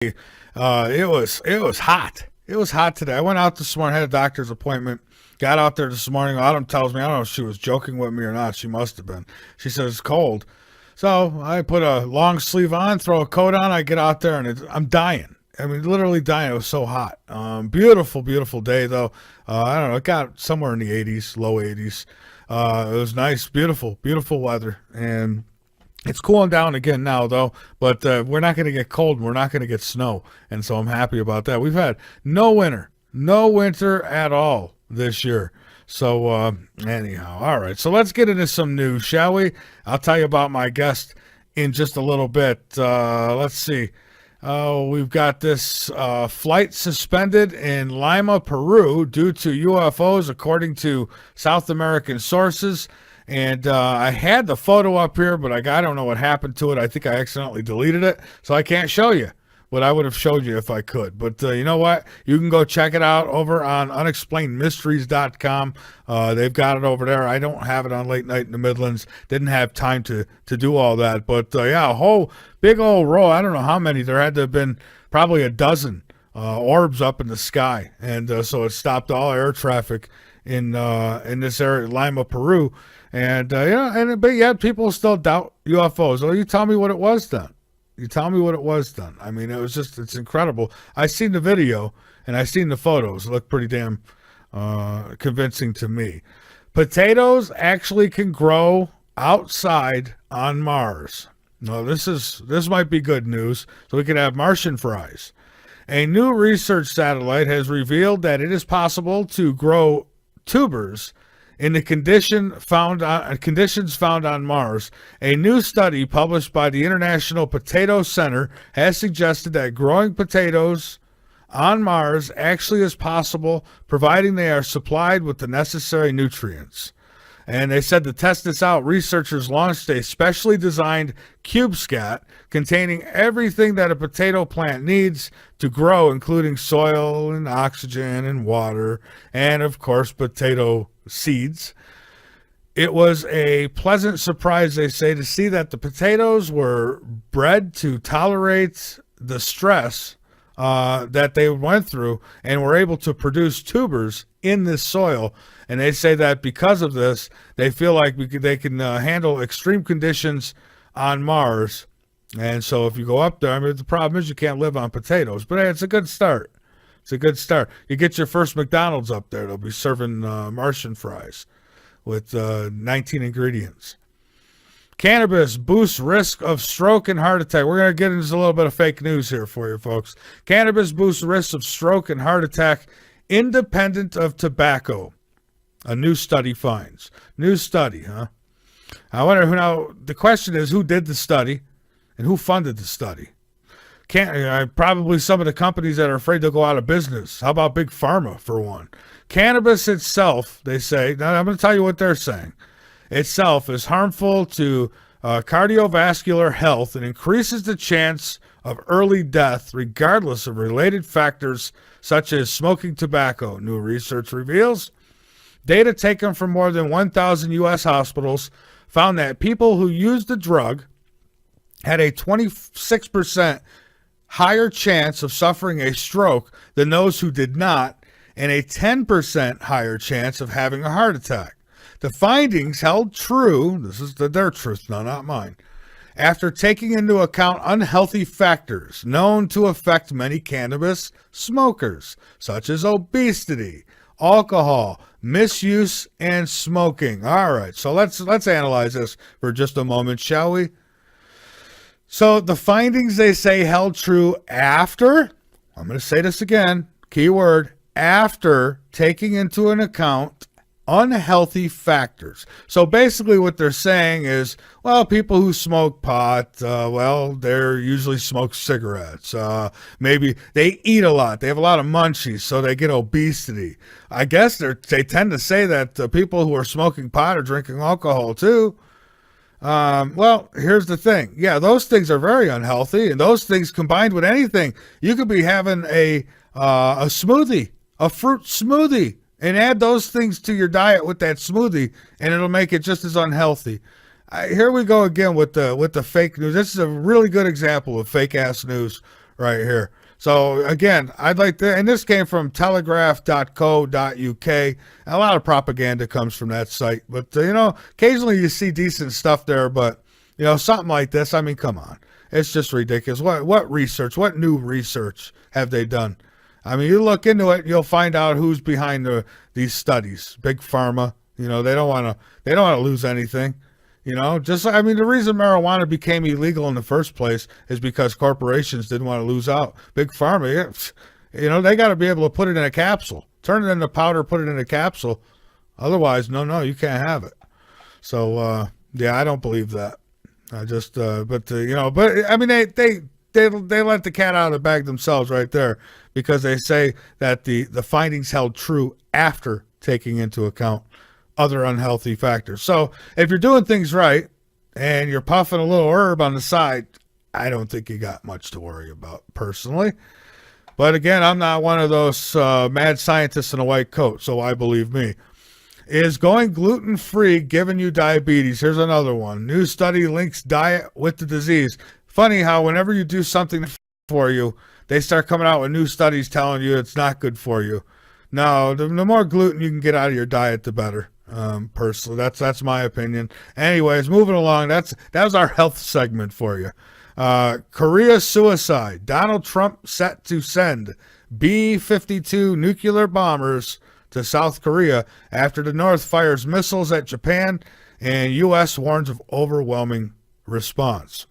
It was hot. It was hot today. I went out this morning, had a doctor's appointment. Got out there this morning. Autumn tells me, I don't know if she was joking with me or not. She must have been. She says it's cold. So I put a long sleeve on, throw a coat on. I get out there and I'm dying. I mean, literally dying. It was so hot. Beautiful, beautiful day though. I don't know. It got somewhere in the 80s, low 80s. It was nice, beautiful, beautiful weather. And it's cooling down again now, though, but we're not going to get cold and we're not going to get snow, and so I'm happy about that. We've had no winter at all this year. So anyhow, all right, so let's get into some news, shall we? I'll tell you about my guest in just a little bit. Let's see. We've got this flight suspended in Lima, Peru, due to UFOs, according to South American sources. And I had the photo up here, but I don't know what happened to it. I think I accidentally deleted it, so I can't show you. But I would have showed you if I could. But you know what? You can go check it out over on unexplainedmysteries.com. They've got it over there. I don't have it on Late Night in the Midlands. Didn't have time to do all that. But yeah, a whole big old row. I don't know how many. There had to have been probably a dozen orbs up in the sky. And so it stopped all air traffic in this area, Lima, Peru. And but yet people still doubt UFOs. Well, you tell me what it was then. You tell me what it was then. I mean, it's incredible. I seen the video and I seen the photos. It looked pretty damn convincing to me. Potatoes actually can grow outside on Mars. Now, this might be good news. So we can have Martian fries. A new research satellite has revealed that it is possible to grow tubers in the conditions found on Mars. A new study published by the International Potato Center has suggested that growing potatoes on Mars actually is possible, providing they are supplied with the necessary nutrients. And they said to test this out, researchers launched a specially designed CubeSat containing everything that a potato plant needs to grow, including soil and oxygen and water, and of course, potato seeds. It was a pleasant surprise, they say, to see that the potatoes were bred to tolerate the stress that they went through and were able to produce tubers in this soil. And they say that because of this, they feel like they can handle extreme conditions on Mars. And so if you go up there, I mean, the problem is you can't live on potatoes. But hey, it's a good start. It's a good start. You get your first McDonald's up there. They'll be serving Martian fries with 19 ingredients. Cannabis boosts risk of stroke and heart attack. We're going to get into a little bit of fake news here for you, folks. Cannabis boosts risk of stroke and heart attack independent of tobacco. A new study finds. New study, huh? I wonder who now. The question is, who did the study and who funded the study? Probably some of the companies that are afraid to go out of business. How about Big Pharma, for one? Cannabis itself, they say, now I'm going to tell you what they're saying, itself is harmful to cardiovascular health and increases the chance of early death regardless of related factors such as smoking tobacco, new research reveals. Data taken from more than 1,000 U.S. hospitals found that people who used the drug had a 26% higher chance of suffering a stroke than those who did not, and a 10% higher chance of having a heart attack. The findings held true, this is their truth now, not mine, after taking into account unhealthy factors known to affect many cannabis smokers, such as obesity, alcohol, misuse, and smoking. All right, so let's analyze this for just a moment, shall we? So the findings, they say, held true after, I'm going to say this again, keyword, after taking into an account unhealthy factors. So basically what they're saying is, well, people who smoke pot, they usually smoke cigarettes. Maybe they eat a lot. They have a lot of munchies, so they get obesity. I guess they tend to say that people who are smoking pot are drinking alcohol too. Well, here's the thing. Yeah, those things are very unhealthy, and those things combined with anything, you could be having a smoothie, a fruit smoothie, and add those things to your diet with that smoothie, and it'll make it just as unhealthy. Here we go again with the fake news. This is a really good example of fake ass news right here. So again, I'd like to, and this came from telegraph.co.uk. A lot of propaganda comes from that site, but occasionally you see decent stuff there, but something like this, I mean, come on. It's just ridiculous. What research, what new research have they done? I mean, you look into it, you'll find out who's behind these studies. Big pharma, they don't want to lose anything. The reason marijuana became illegal in the first place is because corporations didn't want to lose out. Big pharma, they got to be able to put it in a capsule, turn it into powder, put it in a capsule. Otherwise, no, you can't have it. So, I don't believe that. I just, but I mean, they let the cat out of the bag themselves right there, because they say that the findings held true after taking into account other unhealthy factors. So if you're doing things right and you're puffing a little herb on the side, I don't think you got much to worry about personally. But again, I'm not one of those mad scientists in a white coat, so why believe me? Is going gluten-free giving you diabetes? Here's another one. New study links diet with the disease. Funny how whenever you do something for you, they start coming out with new studies telling you it's not good for you. No, the more gluten you can get out of your diet, the better. Personally, that's my opinion. Anyways, moving along. That was our health segment for you. Korea suicide. Donald Trump set to send B-52 nuclear bombers to South Korea after the North fires missiles at Japan, and U.S. warns of overwhelming response.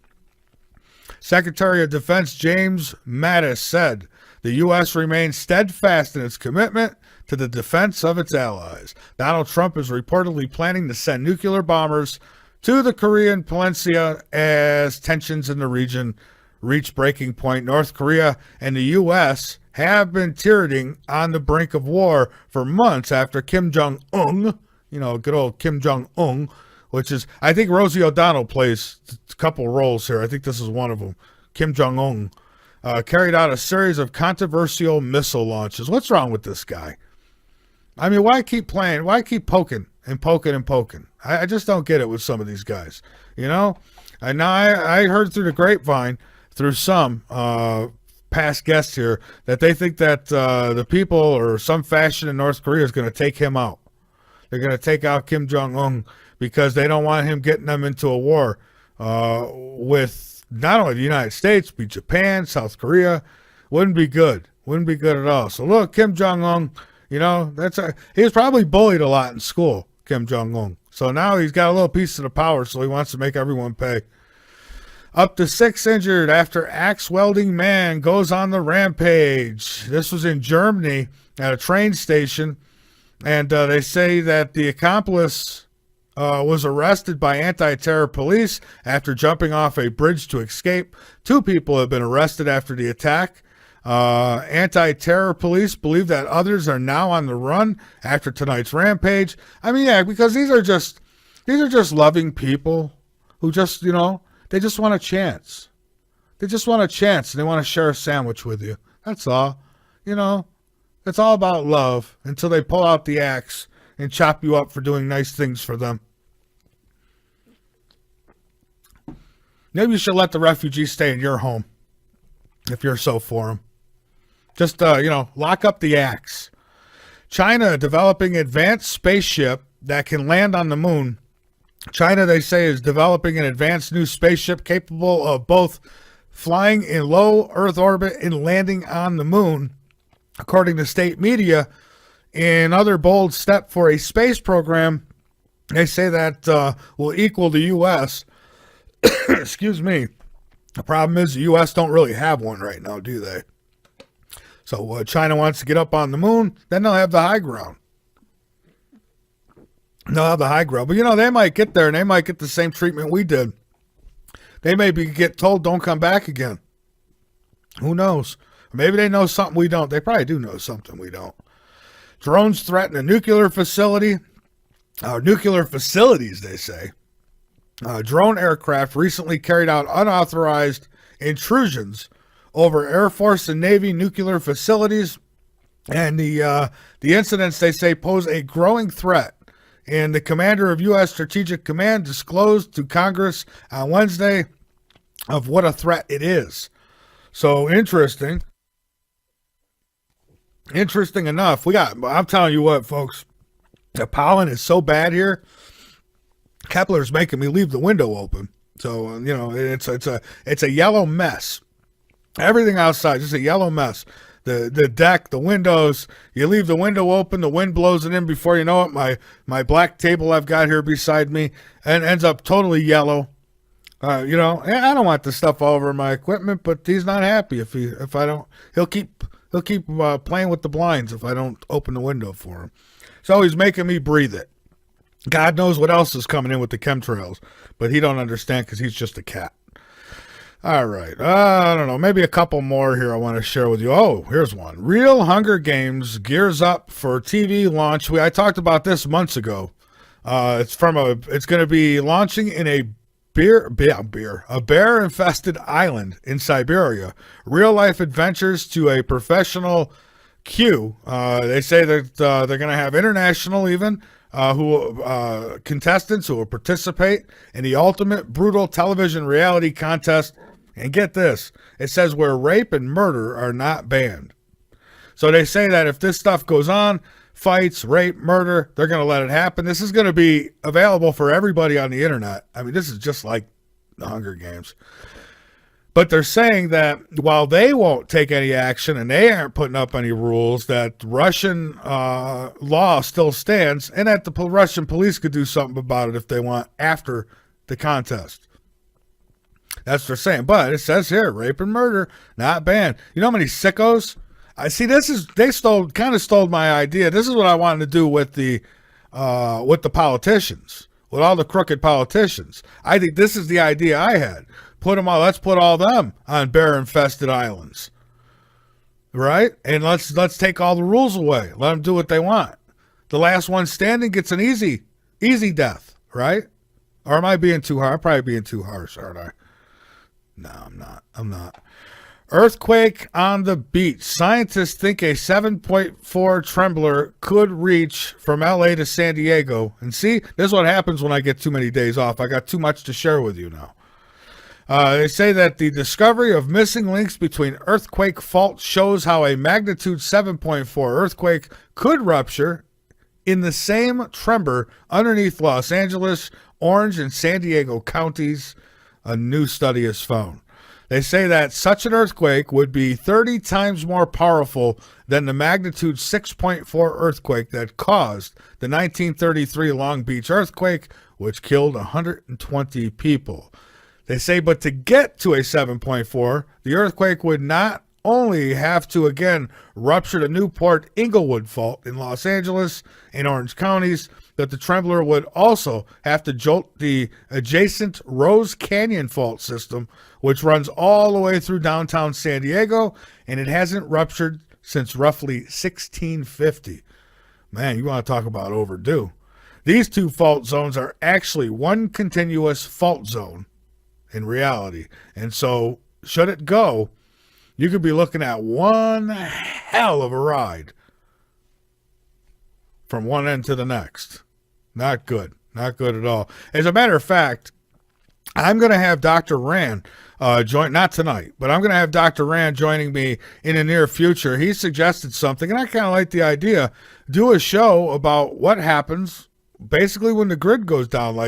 Secretary of Defense James Mattis said the U.S. remains steadfast in its commitment to the defense of its allies. Donald Trump is reportedly planning to send nuclear bombers to the Korean peninsula as tensions in the region reach breaking point. North Korea and the U.S. have been teetering on the brink of war for months after Kim Jong-un, good old Kim Jong-un, which is, I think Rosie O'Donnell plays a couple roles here. I think this is one of them. Kim Jong-un carried out a series of controversial missile launches. What's wrong with this guy? I mean, why keep playing? Why keep poking and poking and poking? I just don't get it with some of these guys, And now I heard through the grapevine, through some past guests here, that they think that the people or some fashion in North Korea is going to take him out. They're going to take out Kim Jong-un because they don't want him getting them into a war with not only the United States, but Japan, South Korea. Wouldn't be good. Wouldn't be good at all. So look, Kim Jong-un, he was probably bullied a lot in school, Kim Jong-un. So now he's got a little piece of the power, so he wants to make everyone pay. Up to 6 injured after axe welding man goes on the rampage. This was in Germany at a train station, and they say that the accomplice was arrested by anti-terror police after jumping off a bridge to escape. 2 people have been arrested after the attack. Anti-terror police believe that others are now on the run after tonight's rampage. I mean, yeah, because these are just loving people who just, they just want a chance. They just want a chance, and they want to share a sandwich with you. That's all. It's all about love until they pull out the axe and chop you up for doing nice things for them. Maybe you should let the refugees stay in your home if you're so for them. Just, lock up the axe. China developing advanced spaceship that can land on the moon. China, they say, is developing an advanced new spaceship capable of both flying in low Earth orbit and landing on the moon, according to state media. In other bold step for a space program, they say that will equal the U.S. Excuse me. The problem is the U.S. don't really have one right now, do they? So China wants to get up on the moon, then they'll have the high ground. They'll have the high ground. But, they might get there and they might get the same treatment we did. They may get told, don't come back again. Who knows? Maybe they know something we don't. They probably do know something we don't. Drones threaten a nuclear facility. Nuclear facilities, they say. Drone aircraft recently carried out unauthorized intrusions over Air Force and Navy nuclear facilities. And the incidents, they say, pose a growing threat. And the commander of U.S. Strategic Command disclosed to Congress on Wednesday of what a threat it is. So interesting. Interesting enough, I'm telling you what, folks, the pollen is so bad here. Kepler's making me leave the window open. So, it's a yellow mess. Everything outside, just a yellow mess. The deck, the windows, you leave the window open, the wind blows it in before you know it. My black table I've got here beside me and ends up totally yellow. I don't want the stuff all over my equipment, but he's not happy if I don't. He'll keep playing with the blinds if I don't open the window for him. So he's making me breathe it. God knows what else is coming in with the chemtrails, but he don't understand because he's just a cat. All right. I don't know. Maybe a couple more here I want to share with you. Oh, here's one. Real Hunger Games gears up for TV launch. I talked about this months ago. It's going to be launching in a bear-infested island in Siberia. Real-life adventures to a professional queue. They say that they're going to have international even contestants who will participate in the ultimate brutal television reality contest. And get this, it says where rape and murder are not banned. So they say that if this stuff goes on, fights, rape, murder, they're going to let it happen. This is going to be available for everybody on the internet. I mean, this is just like the Hunger Games. But they're saying that while they won't take any action and they aren't putting up any rules, that Russian law still stands and that the Russian police could do something about it if they want after the contest. That's what they're saying. But it says here, rape and murder, not banned. You know how many sickos? I see. They stole my idea. This is what I wanted to do with the politicians, with all the crooked politicians. I think this is the idea I had. Let's put all them on bear-infested islands, right? And let's take all the rules away. Let them do what they want. The last one standing gets an easy death, right? Or am I being too harsh? I'm probably being too harsh, aren't I? No, I'm not. Earthquake on the beach. Scientists think a 7.4 trembler could reach from LA to San Diego. And see, this is what happens when I get too many days off. I got too much to share with you now. They say that the discovery of missing links between earthquake faults shows how a magnitude 7.4 earthquake could rupture in the same tremor underneath Los Angeles, Orange, and San Diego counties, a new study has found. They say that such an earthquake would be 30 times more powerful than the magnitude 6.4 earthquake that caused the 1933 Long Beach earthquake, which killed 120 people. They say, but to get to a 7.4, the earthquake would not only have to again rupture the Newport Inglewood fault in Los Angeles and Orange counties, that the trembler would also have to jolt the adjacent Rose Canyon fault system, which runs all the way through downtown San Diego, and it hasn't ruptured since roughly 1650. Man, you want to talk about overdue. These two fault zones are actually one continuous fault zone in reality. And so, should it go, you could be looking at one hell of a ride from one end to the next. Not good. Not good at all. As a matter of fact, I'm going to have Dr. Rand join, not tonight, but I'm going to have Dr. Rand joining me in the near future. He suggested something, and I kind of like the idea. Do a show about what happens basically when the grid goes down.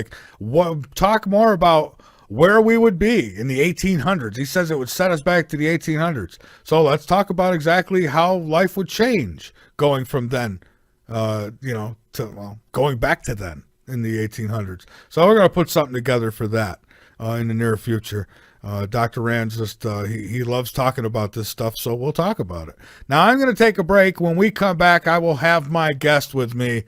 Talk more about where we would be in the 1800s. He says it would set us back to the 1800s. So let's talk about exactly how life would change going from then, going back to then in the 1800s. So we're going to put something together for that in the near future. Dr. Rand's he loves talking about this stuff, so we'll talk about it. Now I'm going to take a break. When we come back, I will have my guest with me.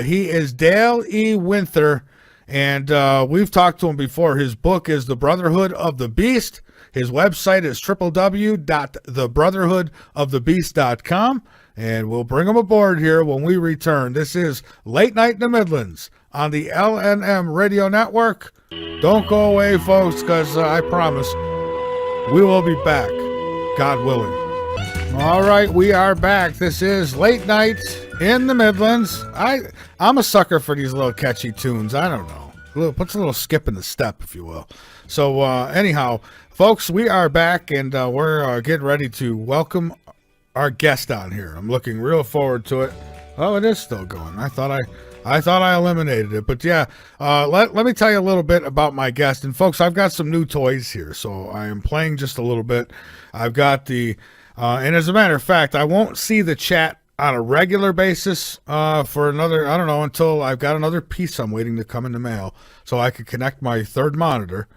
He is Dale E. Winther, and we've talked to him before. His book is The Brotherhood of the Beast. His website is www.thebrotherhoodofthebeast.com, and we'll bring him aboard here when we return. This is Late Night in the Midlands on the LNM Radio Network. Don't go away, folks, because I promise we will be back, God willing. All right, we are back. This is Late Night in the Midlands. I'm a sucker for these little catchy tunes. I don't know. puts a little skip in the step, if you will. So anyhow, folks, we are back, and we're getting ready to welcome our guest on here. I'm looking real forward to it. Oh, it is still going. I thought I eliminated it, but yeah. Let me tell you a little bit about my guest. And folks, I've got some new toys here, so I am playing just a little bit. I've got and as a matter of fact, I won't see the chat on a regular basis for another, I don't know, until I've got another piece I'm waiting to come in the mail, so I can connect my third monitor.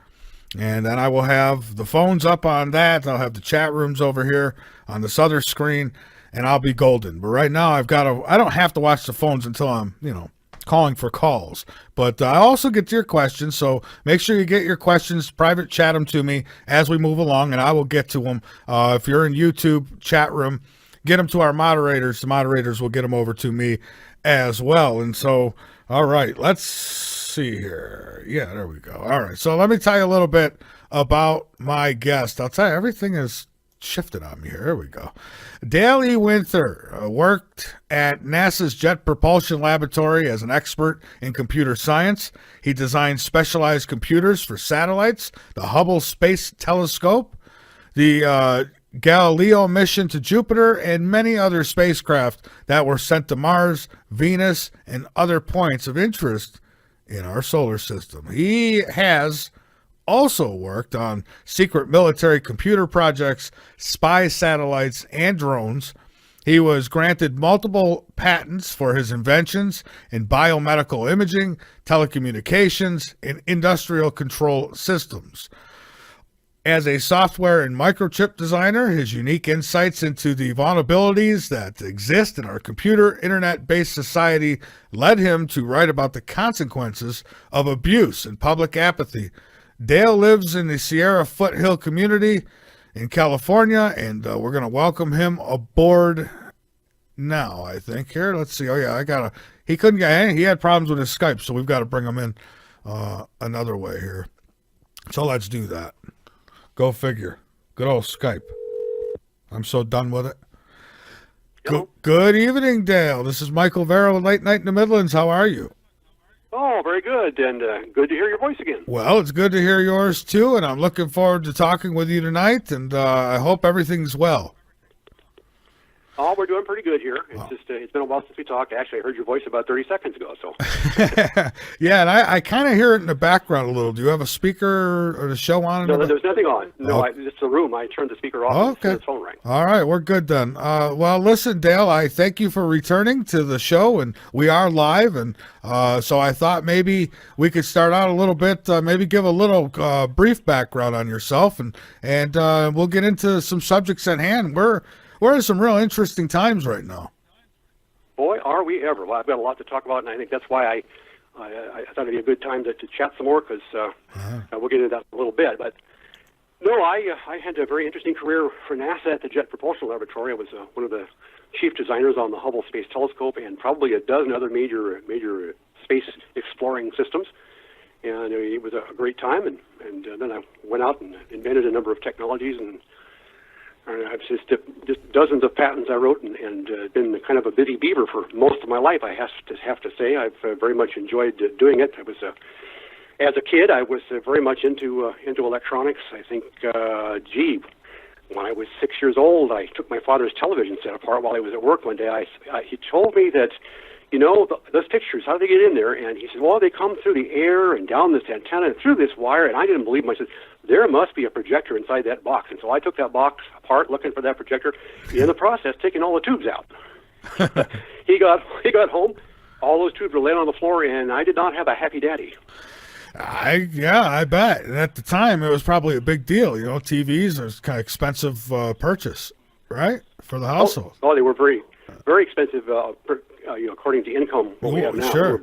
And then I will have the phones up on that. I'll have the chat rooms over here on this other screen, and I'll be golden. But right now I don't have to watch the phones until I'm, calling for calls. But I also get to your questions, so make sure you get your questions, private chat them to me as we move along, and I will get to them. If you're in YouTube chat room, get them to our moderators. The moderators will get them over to me as well. And so, all right, let's see here. Yeah, there we go. All right, so let me tell you a little bit about my guest. I'll tell you, everything is shifted on me here. There we go. Dale E. Winther worked at NASA's Jet Propulsion Laboratory as an expert in computer science. He designed specialized computers for satellites, the Hubble Space Telescope, the Galileo mission to Jupiter, and many other spacecraft that were sent to Mars, Venus, and other points of interest in our solar system. He has also worked on secret military computer projects, spy satellites, and drones. He was granted multiple patents for his inventions in biomedical imaging, telecommunications, and industrial control systems. As a software and microchip designer, his unique insights into the vulnerabilities that exist in our computer internet-based society led him to write about the consequences of abuse and public apathy. Dale lives in the Sierra Foothill community in California, and we're going to welcome him aboard now, I think. Here, let's see. Oh, yeah, he had problems with his Skype, so we've got to bring him in another way here. So let's do that. Go figure. Good old Skype. I'm so done with it. Good evening, Dale. This is Michael Vera with Late Night in the Midlands. How are you? Oh, very good, and good to hear your voice again. Well, it's good to hear yours, too, and I'm looking forward to talking with you tonight, and I hope everything's well. Oh, we're doing pretty good here. It's been a while since we talked. Actually, I heard your voice about 30 seconds ago. So. Yeah, and I kind of hear it in the background a little. Do you have a speaker or the show on? No, there's nothing on. No, it's the room. I turned the speaker off. Okay. The phone rang. All right, we're good then. Well, listen, Dale, I thank you for returning to the show, and we are live, and so I thought maybe we could start out a little bit, maybe give a little brief background on yourself, and we'll get into some subjects at hand. We're in some real interesting times right now. Boy, are we ever. Well, I've got a lot to talk about, and I think that's why I thought it'd be a good time to chat some more, because we'll get into that in a little bit. But no, I had a very interesting career for NASA at the Jet Propulsion Laboratory. I was one of the chief designers on the Hubble Space Telescope and probably a dozen other major space exploring systems. And it was a great time, and then I went out and invented a number of technologies, and I've just dozens of patents I wrote, and been kind of a busy beaver for most of my life. I have to say I've very much enjoyed doing it. I was as a kid, I was very much into electronics. I think, when I was 6 years old, I took my father's television set apart while he was at work one day. He told me that, those pictures, how do they get in there? And he said, well, they come through the air and down this antenna and through this wire. And I didn't believe him. I said, there must be a projector inside that box. And so I took that box apart, looking for that projector. In the process, taking all the tubes out. He got home. All those tubes were laying on the floor, and I did not have a happy daddy. I bet. And at the time, it was probably a big deal. TVs are kind of expensive purchase, right, for the household. Oh, they were very, very expensive. According to income, what we have now. Sure.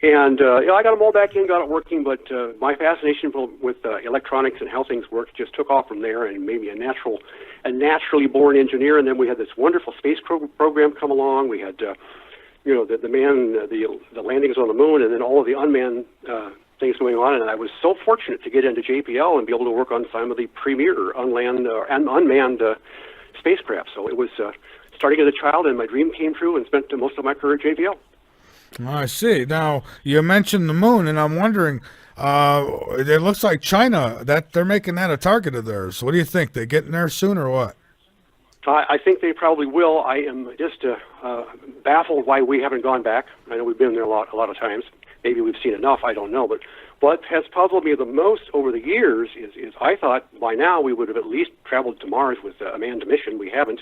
And I got them all back in, got it working, but my fascination with electronics and how things work just took off from there, and made me a naturally born engineer. And then we had this wonderful space program come along. We had the landings on the moon, and then all of the unmanned things going on. And I was so fortunate to get into JPL and be able to work on some of the premier unmanned spacecraft. So it was starting as a child, and my dream came true, and spent most of my career at JPL. I see. Now you mentioned the moon, and I'm wondering. It looks like China that they're making that a target of theirs. What do you think? They getting there soon or what? I think they probably will. I am just baffled why we haven't gone back. I know we've been there a lot of times. Maybe we've seen enough. I don't know. But what has puzzled me the most over the years is I thought by now we would have at least traveled to Mars with a manned mission. We haven't.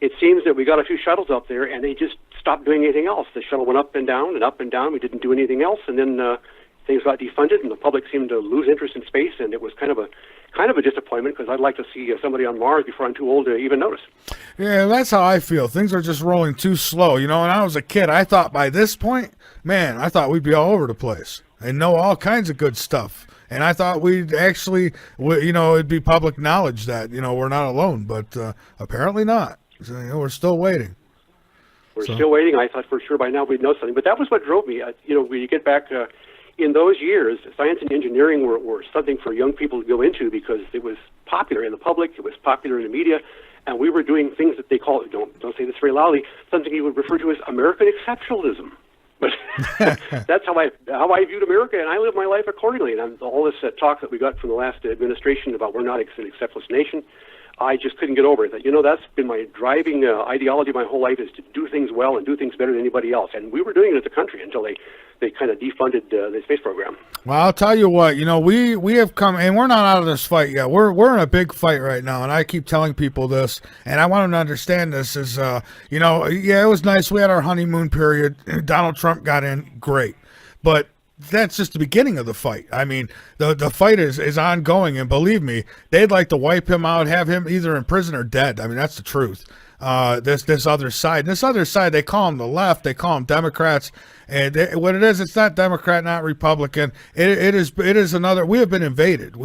It seems that we got a few shuttles up there, and they just stopped doing anything else. The shuttle went up and down and up and down. We didn't do anything else, and then things got defunded, and the public seemed to lose interest in space, and it was kind of a disappointment because I'd like to see somebody on Mars before I'm too old to even notice. Yeah, that's how I feel. Things are just rolling too slow. You know, when I was a kid, I thought by this point, man, I thought we'd be all over the place and know all kinds of good stuff. And I thought we'd actually, it'd be public knowledge that, we're not alone. But apparently not. So, we're still waiting. We're still waiting. I thought for sure by now we'd know something. But that was what drove me. When you get back in those years, science and engineering were something for young people to go into because it was popular in the public, it was popular in the media, and we were doing things that they call, don't say this very loudly, something you would refer to as American exceptionalism. But that's how I viewed America, and I lived my life accordingly. And all this talk that we got from the last administration about we're not an exceptionalist nation, I just couldn't get over it. That's been my driving ideology my whole life is to do things well and do things better than anybody else. And we were doing it as a country until they kind of defunded the space program. Well, I'll tell you what, we have come, and we're not out of this fight yet. We're in a big fight right now, and I keep telling people this, and I want them to understand this is, it was nice. We had our honeymoon period. Donald Trump got in, great. But that's just the beginning of the fight. I mean, the fight is ongoing, and believe me, they'd like to wipe him out, have him either in prison or dead. I mean, that's the truth. This other side, they call them the left, they call them Democrats, and what it is, it's not Democrat, not Republican. It is another. We have been invaded.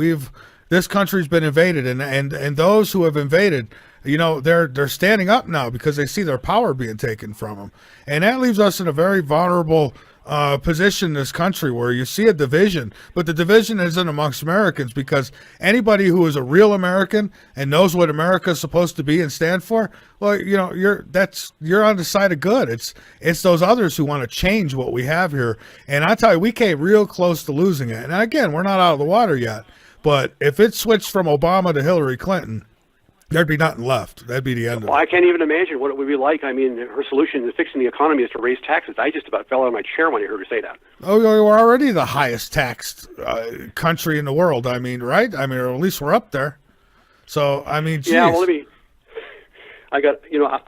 This country's been invaded, and those who have invaded, they're standing up now because they see their power being taken from them, and that leaves us in a very vulnerable position in this country where you see a division, but the division isn't amongst Americans because anybody who is a real American and knows what America is supposed to be and stand for, well, you're on the side of good. It's those others who want to change what we have here, and I tell you, we came real close to losing it. And again, we're not out of the water yet, but if it switched from Obama to Hillary Clinton, there'd be nothing left. That'd be the end of it. I can't even imagine what it would be like. I mean, her solution to fixing the economy is to raise taxes. I just about fell out of my chair when I heard her say that. Oh, we're already the highest taxed country in the world. I mean, right? I mean, or at least we're up there. So, I mean, geez. Yeah, well, I got,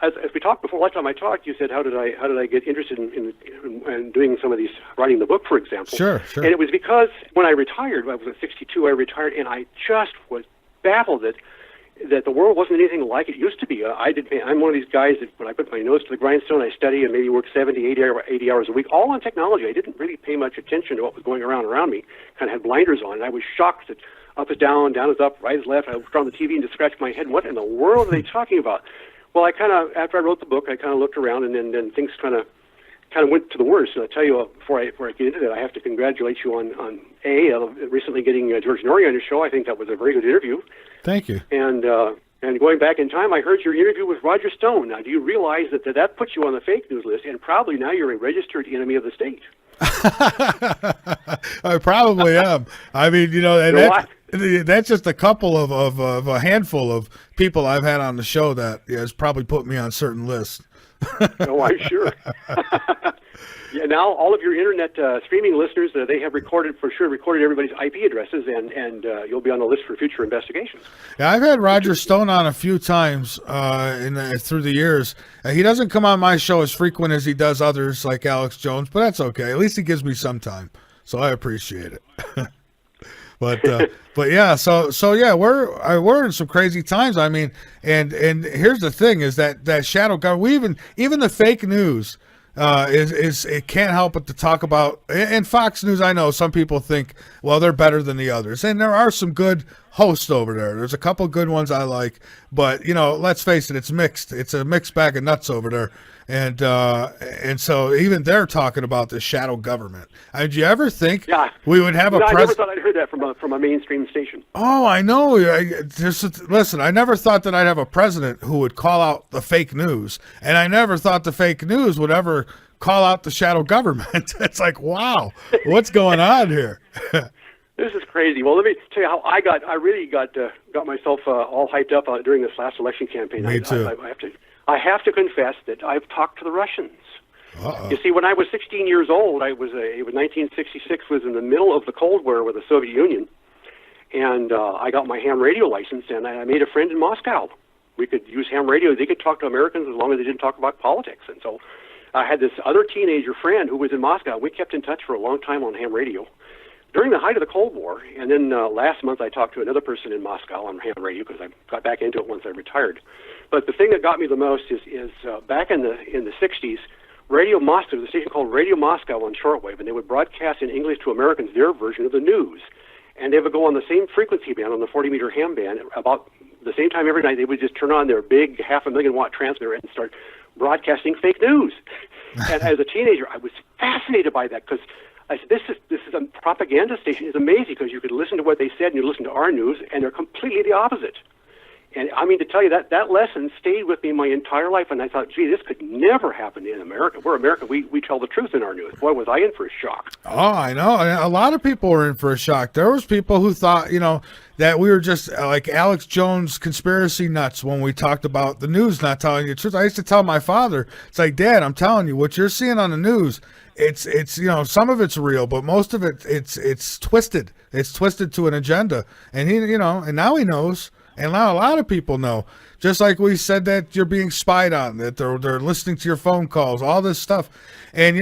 as we talked before, last time I talked, you said, how did I get interested in doing some of these, writing the book, for example. Sure. And it was because when I retired, I was at 62, I retired, and I just was baffled that the world wasn't anything like it used to be. I'm one of these guys that when I put my nose to the grindstone, I study and maybe work 70, 80 hours a week, all on technology. I didn't really pay much attention to what was going around me, kind of had blinders on, and I was shocked that up is down is up, right is left. I looked on the TV and just scratched my head. What in the world are they talking about? Well, I kind of, after I wrote the book, I kind of looked around, and then things kind of went to the worst. And I'll tell you, before I get into that, I have to congratulate you on recently getting George Norrie on your show. I think that was a very good interview. Thank you. And going back in time, I heard your interview with Roger Stone. Now, do you realize that puts you on the fake news list, and probably now you're a registered enemy of the state? I probably am. I mean, that's just a couple of a handful of people I've had on the show that has probably put me on certain lists. Oh, I'm sure. Yeah, now all of your internet streaming listeners, they have recorded everybody's IP addresses, and you'll be on the list for future investigations. Yeah, I've had Roger Stone on a few times through the years. He doesn't come on my show as frequent as he does others like Alex Jones, but that's okay. At least he gives me some time, so I appreciate it. But yeah, so yeah, we're in some crazy times. I mean, and here's the thing: is that shadow government, even the fake news. It can't help but to talk about, and Fox News, I know some people think, well, they're better than the others, and there are some good host over there. There's a couple good ones I like, but let's face it, it's mixed. It's a mixed bag of nuts over there. And so even they're talking about the shadow government. Did you ever think we would have a president? I never thought I'd heard that from a mainstream station. Oh, I know. Listen, I never thought that I'd have a president who would call out the fake news, and I never thought the fake news would ever call out the shadow government. It's like, wow, what's going on here? This is crazy. Well, let me tell you how I really got myself all hyped up during this last election campaign. Me too. I have to confess that I've talked to the Russians. Uh-oh. You see, when I was 16 years old, it was 1966 was in the middle of the Cold War with the Soviet Union, and I got my ham radio license, and I made a friend in Moscow. We could use ham radio. They could talk to Americans as long as they didn't talk about politics. And so I had this other teenager friend who was in Moscow. We kept in touch for a long time on ham radio during the height of the Cold War. And then last month I talked to another person in Moscow on ham radio because I got back into it once I retired. But the thing that got me the most is back in the 60s, Radio Moscow, there was a station called Radio Moscow on shortwave, and they would broadcast in English to Americans their version of the news. And they would go on the same frequency band, on the 40-meter ham band, about the same time every night. They would just turn on their big 500,000-watt transmitter and start broadcasting fake news. And as a teenager, I was fascinated by that because I said, this is a propaganda station. It's amazing because you could listen to what they said and you listen to our news, and they're completely the opposite. And I mean, to tell you, that lesson stayed with me my entire life, and I thought, gee, this could never happen in America. We're America. We tell the truth in our news. Boy, was I in for a shock. Oh, I know. A lot of people were in for a shock. There was people who thought, that we were just like Alex Jones conspiracy nuts when we talked about the news not telling you the truth. I used to tell my father, it's like, Dad, I'm telling you, what you're seeing on the news, it's some of it's real, but most of it's twisted. It's twisted to an agenda. And and now he knows. And now a lot of people know, just like we said that you're being spied on, that they're listening to your phone calls, all this stuff. And,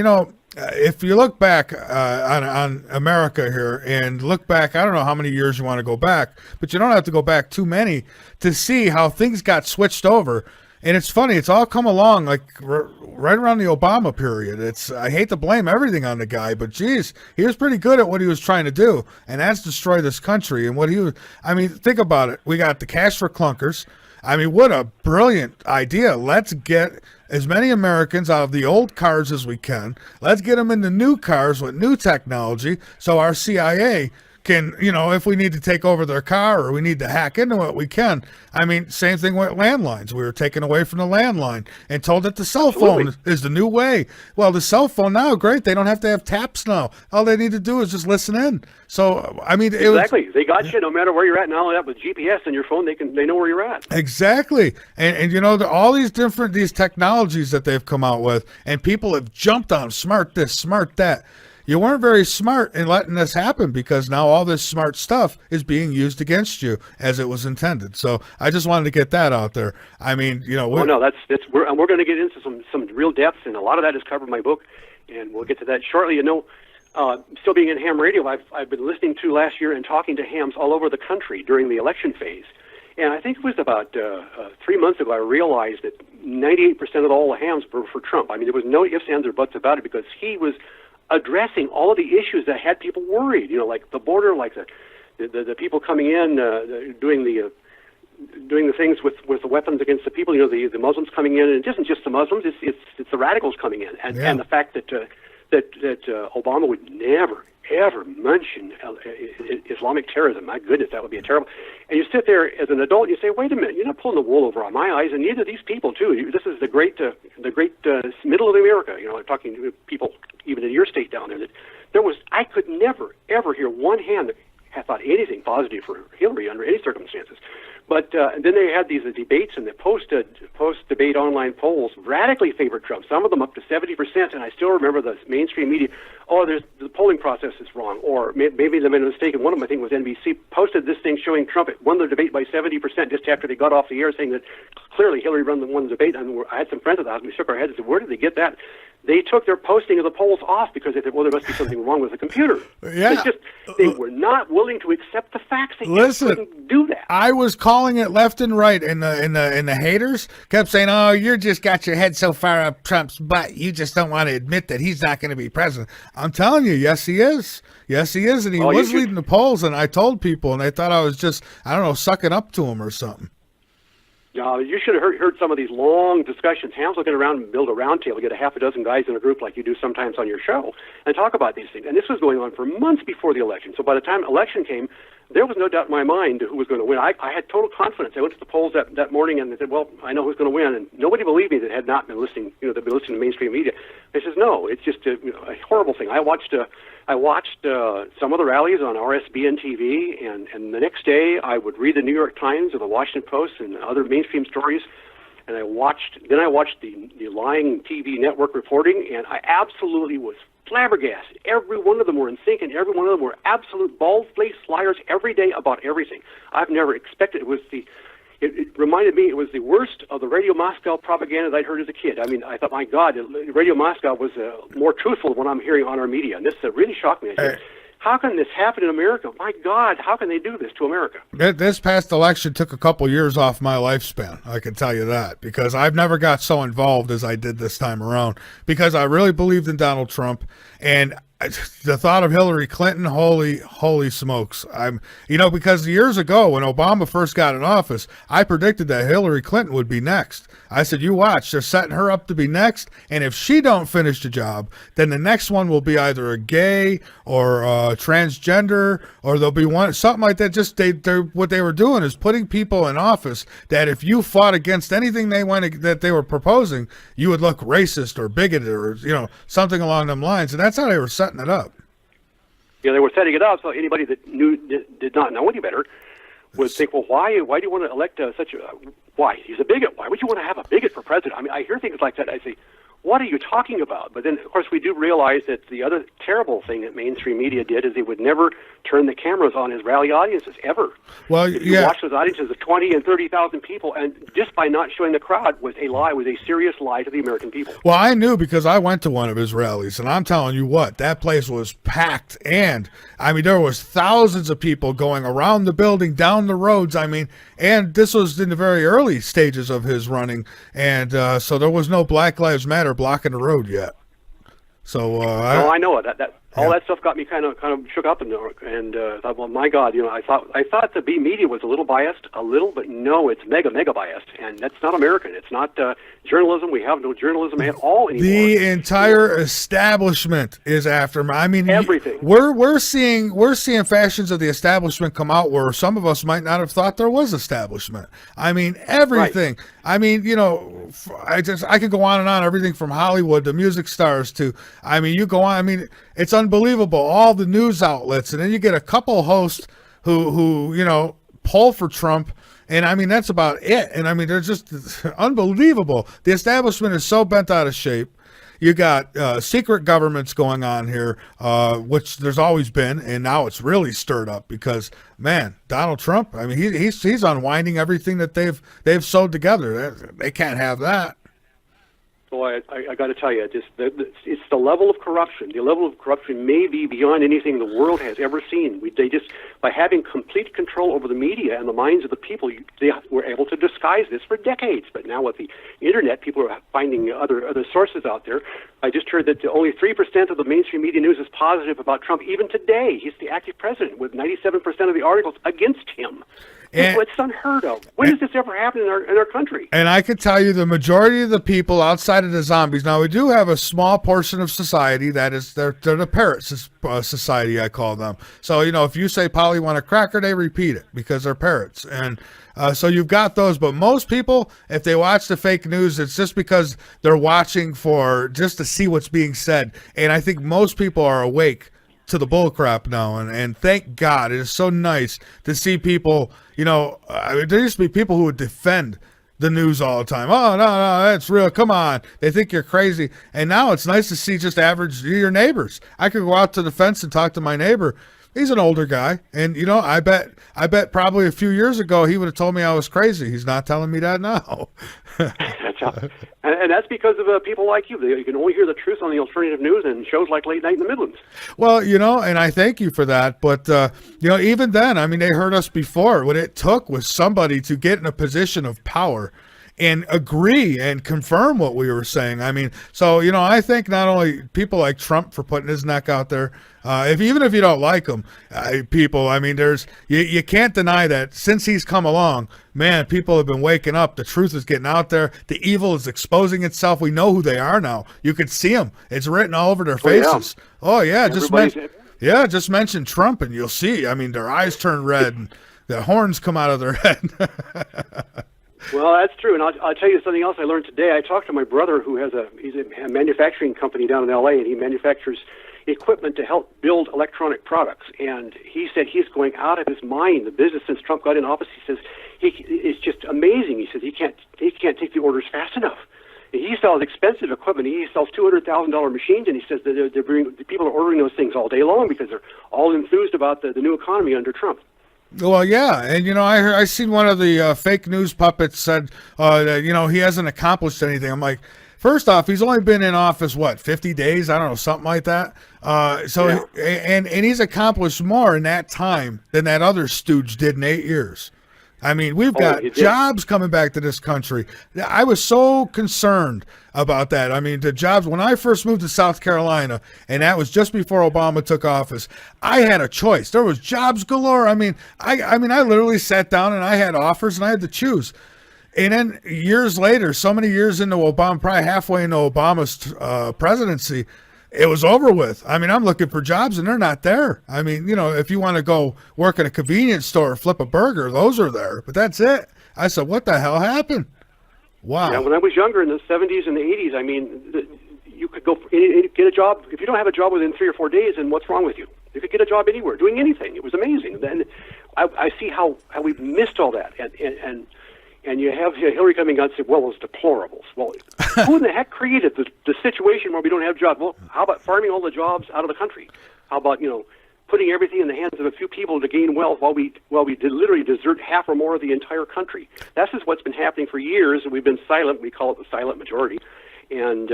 if you look back on America here and look back, I don't know how many years you want to go back, but you don't have to go back too many to see how things got switched over. And it's funny, it's all come along like right around the Obama period. I hate to blame everything on the guy, but geez, he was pretty good at what he was trying to do, and that's destroy this country. And think about it. We got the cash for clunkers. I mean, what a brilliant idea. Let's get as many Americans out of the old cars as we can. Let's get them into new cars with new technology so our CIA can, if we need to take over their car or we need to hack into it, we can. I mean, same thing with landlines. We were taken away from the landline and told that the cell phone is the new way. Well, the cell phone now, great. They don't have to have taps now. All they need to do is just listen in. So, I mean, exactly. They got you no matter where you're at now. With GPS in your phone, they know where you're at. Exactly. And all these technologies that they've come out with, and people have jumped on smart this, smart that. You weren't very smart in letting this happen because now all this smart stuff is being used against you as it was intended. So I just wanted to get that out there. I mean, we're going to get into some real depths, and a lot of that is covered in my book, and we'll get to that shortly. Still being in ham radio, I've been listening to last year and talking to hams all over the country during the election phase. And I think it was about 3 months ago I realized that 98% of all the hams were for Trump. I mean, there was no ifs, ands, or buts about it because he was addressing all of the issues that had people worried, like the border, like the people coming in, doing the things with the weapons against the people, the Muslims coming in, and it isn't just the Muslims, it's the radicals coming in, and the fact that Obama would never ever mention Islamic terrorism. My goodness, that would be a terrible. And you sit there as an adult, and you say, "Wait a minute, you're not pulling the wool over on my eyes, and neither these people too. This is the great middle of America." I'm talking to people even in your state down there. That I could never ever hear one hand that had thought anything positive for Hillary under any circumstances. But then they had these debates and the post-debate online polls radically favored Trump, some of them up to 70%, and I still remember the mainstream media, the polling process is wrong, or maybe they've been mistaken. One of them, I think, was NBC, posted this thing showing Trump won the debate by 70% just after they got off the air, saying that clearly Hillary won the debate. And I had some friends at the house, and we shook our heads and said, where did they get that? They took their posting of the polls off because they said, well, there must be something wrong with the computer. Yeah. They were not willing to accept the facts. They just couldn't do that. I was calling it left and right in the haters kept saying, oh, you're just got your head so far up Trump's butt. You just don't want to admit that he's not going to be president. I'm telling you, yes, he is. Yes, he is. And he was leading the polls. And I told people, and they thought I was just, I don't know, sucking up to him or something. You should have heard some of these long discussions. Ham's looking around and build a round table, get a half a dozen guys in a group like you do sometimes on your show, and talk about these things. And this was going on for months before the election. So by the time election came, there was no doubt in my mind who was going to win. I had total confidence. I went to the polls that morning and they said, well, I know who's going to win. And nobody believed me that had not been listening, they'd been listening to mainstream media. I says, no, it's just a horrible thing. I watched some of the rallies on RSBN TV, and the next day I would read the New York Times or the Washington Post and other mainstream stories, and I watched the lying TV network reporting, and I absolutely was flabbergasted. Every one of them were in sync, and every one of them were absolute bald-faced liars every day about everything. I've never expected it reminded me it was the worst of the Radio Moscow propaganda that I'd heard as a kid. I mean, I thought, my God, Radio Moscow was more truthful than what I'm hearing on our media. And this really shocked me. I said, how can this happen in America? My God, how can they do this to America? This past election took a couple years off my lifespan, I can tell you that, because I've never got so involved as I did this time around, because I really believed in Donald Trump, and the thought of Hillary Clinton, holy smokes. Because years ago when Obama first got in office, I predicted that Hillary Clinton would be next. I said, you watch, they're setting her up to be next. And if she don't finish the job, then the next one will be either a gay or transgender, or there'll be something like that. Just what they were doing is putting people in office that if you fought against anything that they were proposing, you would look racist or bigoted or, something along them lines. And that's how they were setting it up. Yeah, they were setting it up so anybody that did not know any better would think, well, why do you want to elect why? He's a bigot. Why would you want to have a bigot for president? I mean, I hear things like that. I say, what are you talking about? But then, of course, we do realize that the other terrible thing that mainstream media did is they would never turn the cameras on his rally audiences, ever. Well, if you watch those audiences of 20 and 30,000 people, and just by not showing the crowd was a lie, was a serious lie to the American people. Well, I knew because I went to one of his rallies, and I'm telling you what, that place was packed, and, there was thousands of people going around the building, down the roads, and this was in the very early stages of his running, and so there was no Black Lives Matter blocking the road yet. So I know it. All that stuff got me kind of shook up, and thought, well, my God, I thought the B media was a little biased, but no, it's mega biased, and that's not American. It's not journalism. We have no journalism at all anymore. The entire establishment is after him. Everything. We're seeing fashions of the establishment come out where some of us might not have thought there was establishment. Everything. Right. I could go on and on. Everything from Hollywood to music stars to, you go on. It's unbelievable. All the news outlets, and then you get a couple hosts who poll for Trump, and that's about it. And they're just unbelievable. The establishment is so bent out of shape. You got secret governments going on here, which there's always been, and now it's really stirred up because, man, Donald Trump. He's unwinding everything that they've sewed together. They can't have that. Boy, I got to tell you, it's the level of corruption. The level of corruption may be beyond anything the world has ever seen. By having complete control over the media and the minds of the people, they were able to disguise this for decades. But now with the internet, people are finding other sources out there. I just heard that only 3% of the mainstream media news is positive about Trump. Even today, he's the active president, with 97% of the articles against him. It's unheard of. When does this ever happen in our country? And I can tell you the majority of the people outside of the zombies, now we do have a small portion of society that is, they're the parrot society, I call them. So, if you say Polly want a cracker, they repeat it because they're parrots. And so you've got those, but most people, if they watch the fake news, it's just because they're watching just to see what's being said. And I think most people are awake to the bullcrap now, and thank God. It is so nice to see people, there used to be people who would defend the news all the time. Oh, no, that's real. Come on. They think you're crazy. And now it's nice to see just your neighbors. I could go out to the fence and talk to my neighbor. He's an older guy, and I bet probably a few years ago he would have told me I was crazy. He's not telling me that now. And that's because of people like you. You can only hear the truth on the alternative news and shows like Late Night in the Midlands. Well, and I thank you for that. But even then, they heard us before. What it took was somebody to get in a position of power and agree and confirm what we were saying. I mean, so, I think not only people like Trump for putting his neck out there, even if you don't like him, people, I mean, you can't deny that since he's come along, man, people have been waking up. The truth is getting out there. The evil is exposing itself. We know who they are now. You could see them. It's written all over their faces. Oh, yeah. Just mention Trump and you'll see. I mean, their eyes turn red and the horns come out of their head. Well, that's true, and I'll tell you something else I learned today. I talked to my brother, who he's a manufacturing company down in L.A., and he manufactures equipment to help build electronic products. And he said he's going out of his mind. The business since Trump got in office, he says it's just amazing. He says he can't take the orders fast enough. He sells expensive equipment. He sells $200,000 machines, and he says that the people are ordering those things all day long because they're all enthused about the new economy under Trump. Well, yeah, and I seen one of the fake news puppets said that he hasn't accomplished anything. I'm like, first off, he's only been in office 50 days? I don't know, something like that. And he's accomplished more in that time than that other stooge did in 8 years. I mean, we've got jobs coming back to this country. I was so concerned about that. I mean, the jobs, when I first moved to South Carolina, and that was just before Obama took office, I had a choice. There was jobs galore. I mean, I literally sat down and I had offers and I had to choose. And then years later, so many years into Obama, probably halfway into Obama's presidency, it was over with. I mean, I'm looking for jobs and they're not there. I mean, if you want to go work in a convenience store or flip a burger, those are there. But that's it. I said, what the hell happened? Wow. Yeah, when I was younger in the 70s and the 80s, I mean, you could go get a job. If you don't have a job within 3 or 4 days, then what's wrong with you? You could get a job anywhere, doing anything. It was amazing. Then I see how we've missed all that. And you have Hillary coming out and say, well, it's deplorables. Well, who in the heck created the situation where we don't have jobs? Well, how about farming all the jobs out of the country? How about, putting everything in the hands of a few people to gain wealth while we literally desert half or more of the entire country? That's just what's been happening for years, and we've been silent. We call it the silent majority. And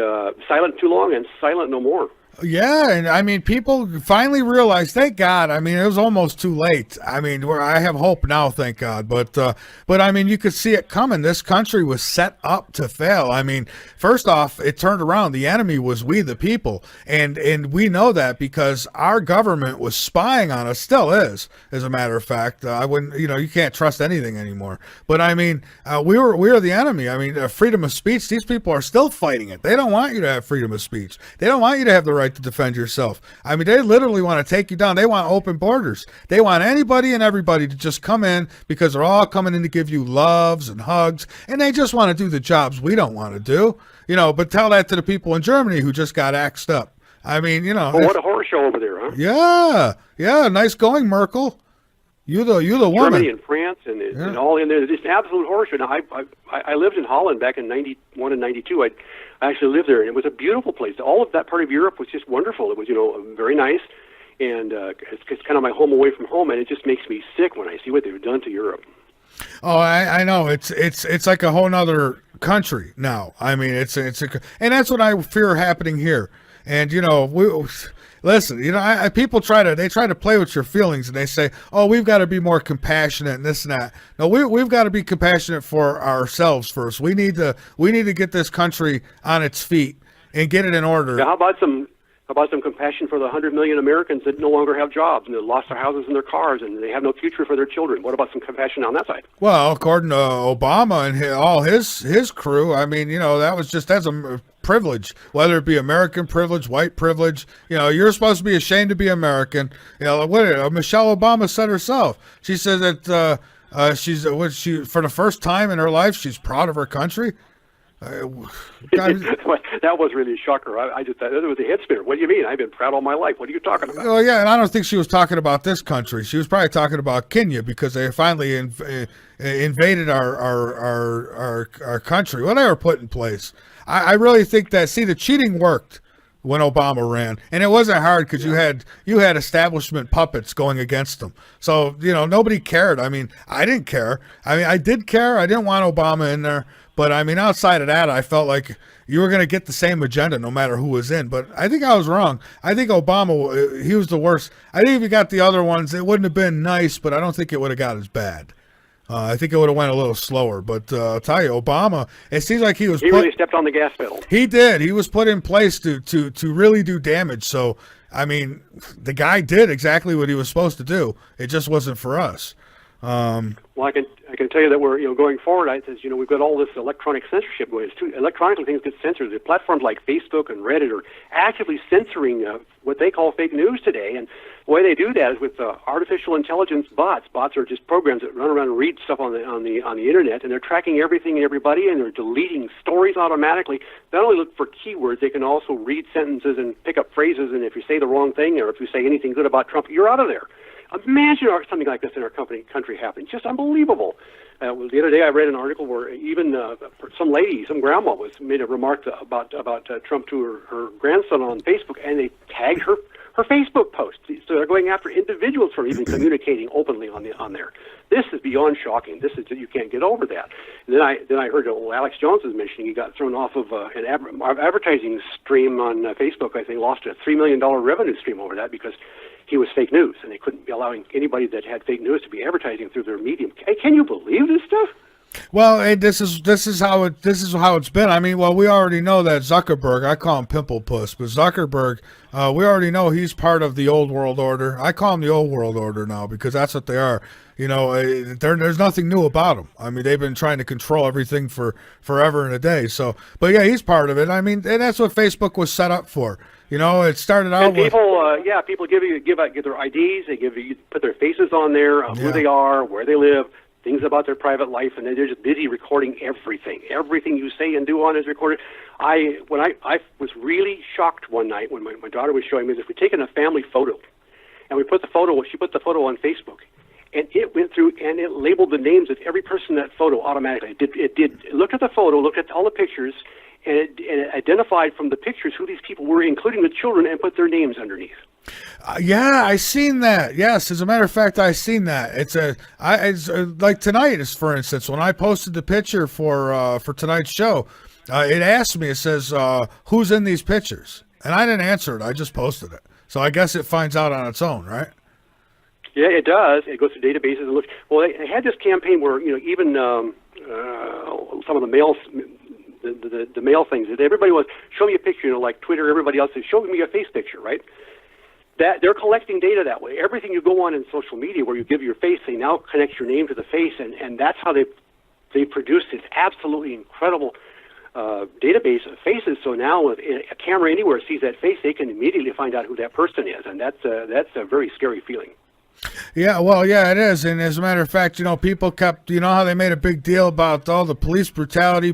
silent too long and silent no more. Yeah, and I mean, people finally realized, thank God. I mean, it was almost too late. I mean, I have hope now, thank God. But I mean, you could see it coming. This country was set up to fail. I mean, first off, it turned around. The enemy was we, the people, and we know that because our government was spying on us. Still is, as a matter of fact. I wouldn't, you can't trust anything anymore. But I mean, we were the enemy. I mean, freedom of speech. These people are still fighting it. They don't want you to have freedom of speech. They don't want you to have the right to defend yourself. I mean, they literally want to take you down. They want open borders. They want anybody and everybody to just come in because they're all coming in to give you loves and hugs, and they just want to do the jobs we don't want to do. But tell that to the people in Germany who just got axed up. I mean, Well, what a horror show over there, Yeah, huh? nice going, Merkel. You the woman. Germany and France and all in there. It's an absolute horror show. Now, I lived in Holland back in 91 and 92. I actually lived there, and it was a beautiful place. All of that part of Europe was just wonderful. It was, very nice, and it's kind of my home away from home, and it just makes me sick when I see what they've done to Europe. Oh, I know. It's like a whole nother country now. I mean, and that's what I fear happening here. And listen, people try to play with your feelings, and they say, "Oh, we've got to be more compassionate and this and that." No, we've got to be compassionate for ourselves first. We need to get this country on its feet and get it in order. Yeah, how about some compassion for the 100 million Americans that no longer have jobs and that lost their houses and their cars and they have no future for their children? What about some compassion on that side? Well, according to Obama and all his crew, I mean, that's a privilege, whether it be American privilege, white privilege. You're supposed to be ashamed to be American. Michelle Obama said herself. She said that she for the first time in her life, she's proud of her country. That was really a shocker. I just thought it was a head spinner. What do you mean? I've been proud all my life. What are you talking about? Oh yeah, and I don't think she was talking about this country. She was probably talking about Kenya because they finally invaded our country. Well, they were put in place. I really think that the cheating worked when Obama ran, and it wasn't hard because you had establishment puppets going against them. So nobody cared. I mean, I didn't care. I mean, I did care. I didn't want Obama in there. But, I mean, outside of that, I felt like you were going to get the same agenda no matter who was in. But I think I was wrong. I think Obama, he was the worst. I think if you got the other ones, it wouldn't have been nice, but I don't think it would have got as bad. I think it would have went a little slower, but I'll tell you, Obama, it seems like he really stepped on the gas pedal. He did. He was put in place to really do damage. So, I mean, the guy did exactly what he was supposed to do. It just wasn't for us. Well, I can tell you that we're going forward. We've got all this electronic censorship going. Electronically, things get censored. The platforms like Facebook and Reddit are actively censoring what they call fake news today. And the way they do that is with artificial intelligence bots. Bots are just programs that run around and read stuff on the internet, and they're tracking everything and everybody, and they're deleting stories automatically. Not only look for keywords, they can also read sentences and pick up phrases. And if you say the wrong thing, or if you say anything good about Trump, you're out of there. Imagine something like this in our country happening. Just unbelievable. The other day I read an article where even some lady, some grandma, made a remark about Trump to her grandson on Facebook, and they tagged her Facebook post. So they're going after individuals for even communicating openly on there. This is beyond shocking. You can't get over that. And then I heard Alex Jones was mentioning he got thrown off of an advertising stream on Facebook. I think lost a $3 million revenue stream over that because he was fake news, and they couldn't be allowing anybody that had fake news to be advertising through their medium. Hey, can you believe this stuff? Well, hey, this is how it's been. I mean, well, we already know that Zuckerberg, I call him Pimple Puss, but Zuckerberg, we already know he's part of the old world order. I call him the old world order now because that's what they are. There's nothing new about them. I mean, they've been trying to control everything for forever and a day. So, but yeah, he's part of it. I mean, and that's what Facebook was set up for. It started out with people give their IDs, they put their faces on there, who they are, where they live, things about their private life, and they're just busy recording everything. Everything you say and do on is recorded. I was really shocked one night when my daughter was showing me this. We'd taken a family photo, and she put the photo on Facebook, and it went through and it labeled the names of every person in that photo automatically. It looked at the photo, looked at all the pictures, and it identified from the pictures who these people were, including the children, and put their names underneath. Yeah, I seen that. Yes, as a matter of fact, I seen that. It's like tonight, for instance, when I posted the picture for tonight's show, it asked me. It says, "Who's in these pictures?" And I didn't answer it. I just posted it. So I guess it finds out on its own, right? Yeah, it does. It goes to databases and looks. Well, they had this campaign where even some of the mails. The mail things that everybody was show me a picture, like Twitter, everybody else is show me a face picture, right? That they're collecting data that way. Everything you go on in social media where you give your face, they now connect your name to the face, and that's how they produce this absolutely incredible database of faces. So now if a camera anywhere sees that face, they can immediately find out who that person is, and that's a very scary feeling. Yeah, well, yeah, it is. And as a matter of fact, people kept, how they made a big deal about all the police brutality.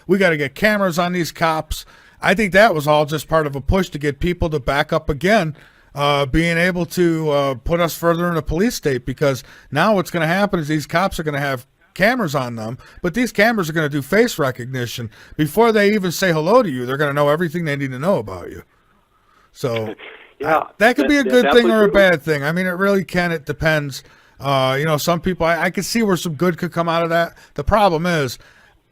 We got to get cameras on these cops. I think that was all just part of a push to get people to back up again, being able to put us further in a police state, because now what's going to happen is these cops are going to have cameras on them, but these cameras are going to do face recognition. Before they even say hello to you, they're going to know everything they need to know about you. So... Yeah, that could be a good thing or a bad thing. I mean, it really can. It depends. Some people, I can see where some good could come out of that. The problem is,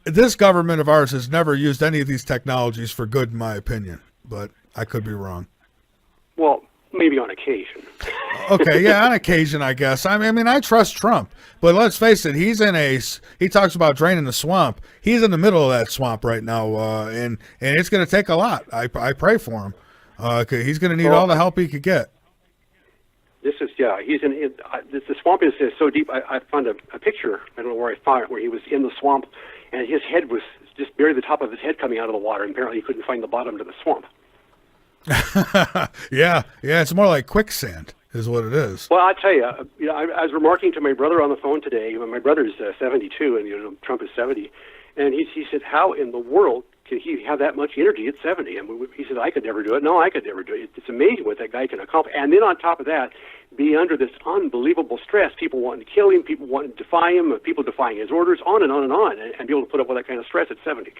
this government of ours has never used any of these technologies for good, in my opinion. But I could be wrong. Well, maybe on occasion. Okay, yeah, on occasion, I guess. I mean, I trust Trump. But let's face it, he talks about draining the swamp. He's in the middle of that swamp right now, and it's going to take a lot. I pray for him. He's going to need all the help he could get. He's in the swamp is so deep. I found a picture. I don't know where I found it, where he was in the swamp, and his head was just barely the top of his head coming out of the water. And apparently, he couldn't find the bottom to the swamp. yeah, it's more like quicksand, is what it is. Well, I tell you, I was remarking to my brother on the phone today. My brother's 72, and Trump is 70, and he said, "How in the world can he have that much energy at 70? And he said, I could never do it. No, I could never do it. It's amazing what that guy can accomplish. And then on top of that, be under this unbelievable stress, people wanting to kill him, people wanting to defy him, people defying his orders, on and on and on, and be able to put up with that kind of stress at 70.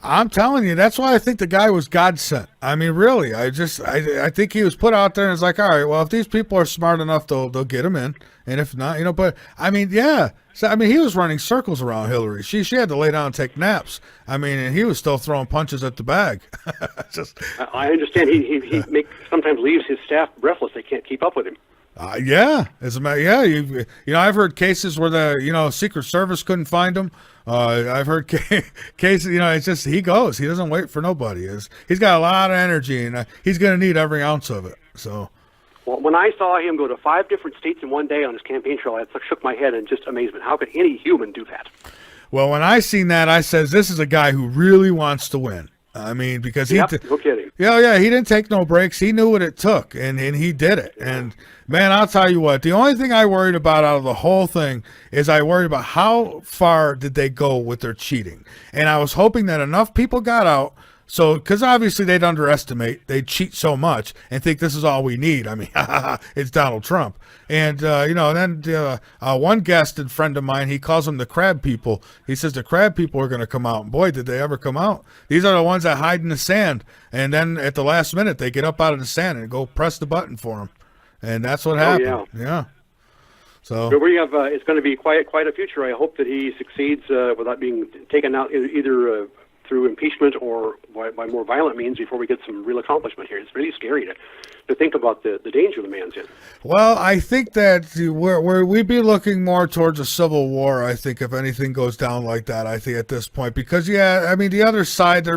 I'm telling you, that's why I think the guy was God sent. I mean, really, I think he was put out there and it's like, all right, well, if these people are smart enough, they'll get him in. And if not, but I mean, yeah. So, I mean, he was running circles around Hillary. She had to lay down and take naps. I mean, and he was still throwing punches at the bag. I understand he sometimes leaves his staff breathless. They can't keep up with him. Yeah, as a matter, yeah, I've heard cases where the Secret Service couldn't find him. I've heard cases, it's just he goes. He doesn't wait for nobody. He's got a lot of energy, and he's going to need every ounce of it. So, well, when I saw him go to 5 different states in one day on his campaign trail, I shook my head in just amazement. How could any human do that? Well, when I seen that, I says this is a guy who really wants to win. I mean, because no kidding. Yeah, he didn't take no breaks. He knew what it took, and he did it. And man, I'll tell you what, the only thing I worried about out of the whole thing is I worried about how far did they go with their cheating. And I was hoping that enough people got out. So, because obviously they'd they'd cheat so much and think this is all we need. I mean, it's Donald Trump. And, then one guest and friend of mine, he calls them the crab people. He says the crab people are going to come out. And boy, did they ever come out. These are the ones that hide in the sand. And then at the last minute, they get up out of the sand and go press the button for them. And that's what happened. Yeah. So we have, it's going to be quite a future. I hope that he succeeds without being taken out either through impeachment or by more violent means before we get some real accomplishment here. It's really scary to think about the danger the man's in. Well, I think that we'd be looking more towards a civil war, I think, if anything goes down like that, I think, at this point. Because, the other side,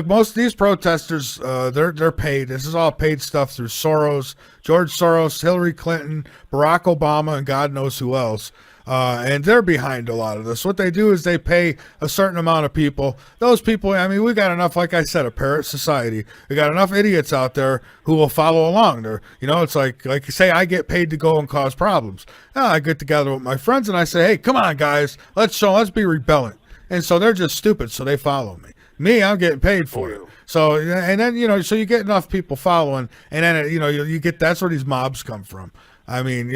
most of these protesters, they're paid. This is all paid stuff through Soros, George Soros, Hillary Clinton, Barack Obama, and God knows who else. And they're behind a lot of this. What they do is they pay a certain amount of people. Those people, we got enough, like I said, a parrot society. We got enough idiots out there who will follow along. It's like say I get paid to go and cause problems. I get together with my friends and I say, hey, come on, guys, let's be rebelling. And so they're just stupid, so they follow me. Me, I'm getting paid for it. So, and then, so you get enough people following, and then, you get, that's where these mobs come from. I mean,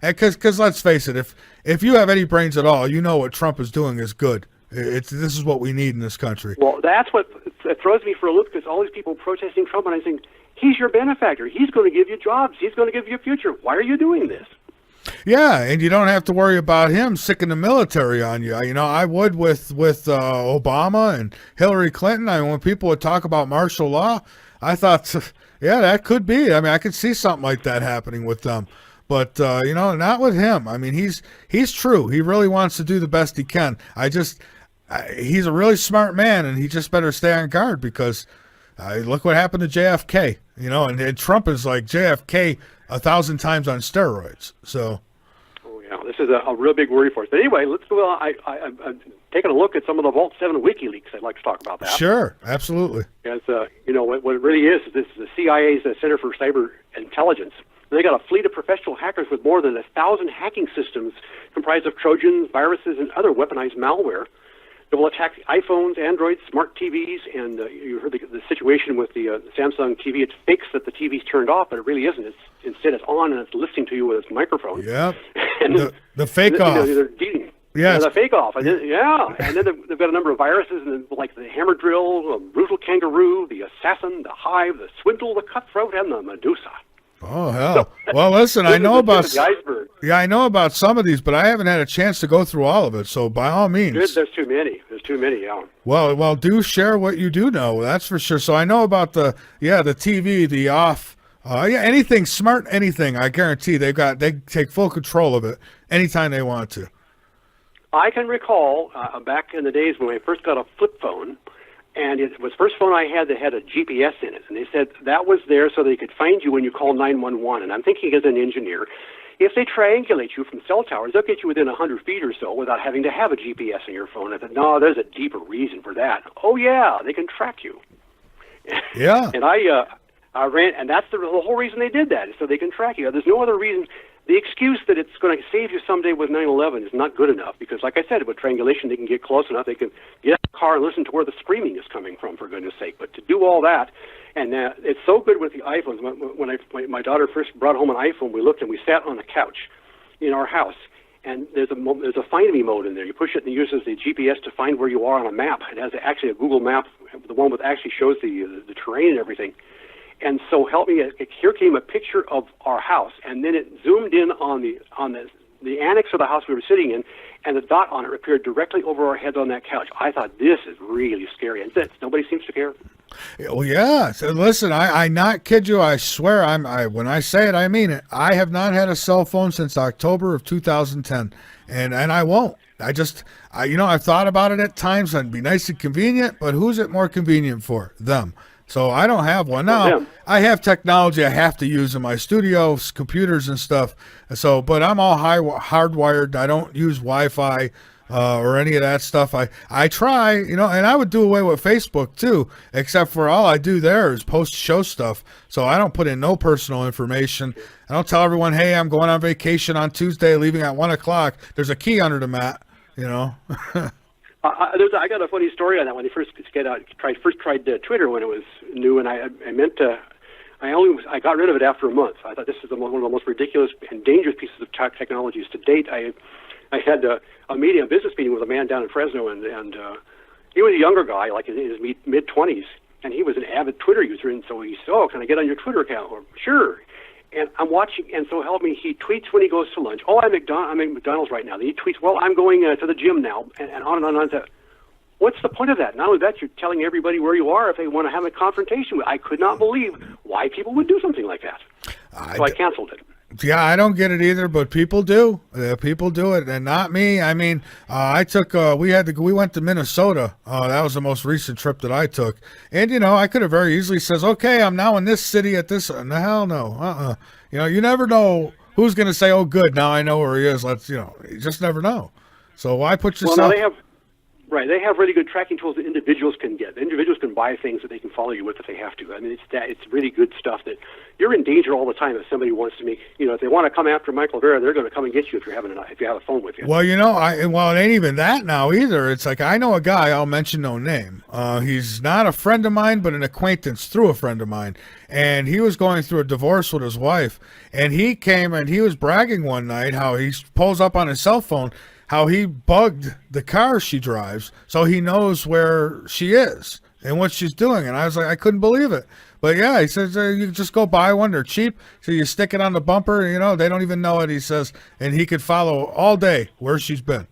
because let's face it, if you have any brains at all, you know what Trump is doing is good. This is what we need in this country. Well, that's what throws me for a loop, because all these people protesting Trump, and I think, he's your benefactor. He's going to give you jobs. He's going to give you a future. Why are you doing this? Yeah, and you don't have to worry about him sicking the military on you. I would with Obama and Hillary Clinton. When people would talk about martial law, I thought, yeah, that could be. I could see something like that happening with them. But, not with him. He's true. He really wants to do the best he can. He's a really smart man, and he just better stay on guard because look what happened to JFK, and Trump is like JFK 1,000 times on steroids. So. Oh, yeah, this is a real big worry for us. But anyway, let's go on. I'm taking a look at some of the Vault 7 WikiLeaks. I'd like to talk about that. Sure, absolutely. Because, what it really is this is the CIA's Center for Cyber Intelligence. They got a fleet of professional hackers with more than 1,000 hacking systems comprised of Trojans, viruses, and other weaponized malware. They will attack iPhones, Androids, smart TVs, and you heard the situation with the Samsung TV. It fakes that the TV's turned off, but it really isn't. Instead, it's on and it's listening to you with its microphone. Yeah, and the fake off. The fake off. And then, and then they've got a number of viruses, and like the hammer drill, the brutal kangaroo, the assassin, the hive, the swindle, the cutthroat, and the Medusa. Oh, hell. Well, listen, I know about the iceberg. Yeah, I know about some of these, but I haven't had a chance to go through all of it. So by all means. There's too many, yeah. Well, do share what you do know. That's for sure. So I know about the TV, the off. Anything smart, anything. I guarantee they take full control of it anytime they want to. I can recall back in the days when I first got a flip phone, and it was the first phone I had that had a GPS in it. And they said that was there so they could find you when you call 911. And I'm thinking as an engineer, if they triangulate you from cell towers, they'll get you within 100 feet or so without having to have a GPS in your phone. I thought, no, there's a deeper reason for that. Oh, yeah, they can track you. Yeah. And I ran, and that's the whole reason they did that, is so they can track you. There's no other reason. The excuse that it's going to save you someday with 9/11 is not good enough because, like I said, with triangulation, they can get close enough. They can get out of the car and listen to where the screaming is coming from, for goodness sake. But to do all that, and it's so good with the iPhones. When my daughter first brought home an iPhone, we looked and we sat on the couch in our house, and there's a Find Me mode in there. You push it and it uses the GPS to find where you are on a map. It has actually a Google map, the one that actually shows the terrain and everything. And so help me, here came a picture of our house, and then it zoomed in on the the annex of the house we were sitting in, and the dot on it appeared directly over our heads on that couch. I thought, this is really scary. And nobody seems to care. Well, yeah. So listen, I not kid you. I swear, when I say it, I mean it. I have not had a cell phone since October of 2010, and I won't. I've thought about it at times. It'd be nice and convenient, but who's it more convenient for? Them. So I don't have one now. I have technology I have to use in my studios, computers and stuff. So, but I'm all hardwired. I don't use Wi-Fi or any of that stuff. I try, and I would do away with Facebook too, except for all I do there is post show stuff. So I don't put in no personal information. I don't tell everyone, hey, I'm going on vacation on Tuesday, leaving at 1:00. There's a key under the mat, I got a funny story on that when they first tried Twitter when it was new, and I got rid of it after a month. I thought this is one of the most ridiculous and dangerous pieces of technologies to date. I had a business meeting with a man down in Fresno, and he was a younger guy, like in his mid-20s, and he was an avid Twitter user, and so he said, "Oh, can I get on your Twitter account?" Or, "Sure." And I'm watching, and so help me, he tweets when he goes to lunch. "Oh, I'm at McDonald's right now." Then he tweets, "Well, I'm going to the gym now," and on and on and on. What's the point of that? Not only that, you're telling everybody where you are if they want to have a confrontation. I could not believe why people would do something like that. So I canceled it. Yeah, I don't get it either, but people do. People do it, and not me. I mean, we went to Minnesota. That was the most recent trip that I took. And, I could have very easily says, okay, I'm now in this city at this. No, hell no. You never know who's going to say, oh, good, now I know where he is. You just never know. So why put yourself... Well, they have really good tracking tools that individuals can get. Individuals can buy things that they can follow you with if they have to. I mean, it's really good stuff that you're in danger all the time if somebody wants to make, if they want to come after Michael Vera, they're going to come and get you if you have a phone with you. Well, it ain't even that now either. It's like, I know a guy, I'll mention no name. He's not a friend of mine, but an acquaintance through a friend of mine. And he was going through a divorce with his wife. And he came and he was bragging one night how he pulls up on his cell phone how he bugged the car she drives so he knows where she is and what she's doing. And I was like, I couldn't believe it. But yeah, he says, you just go buy one. They're cheap. So you stick it on the bumper, they don't even know it, he says. And he could follow all day where she's been.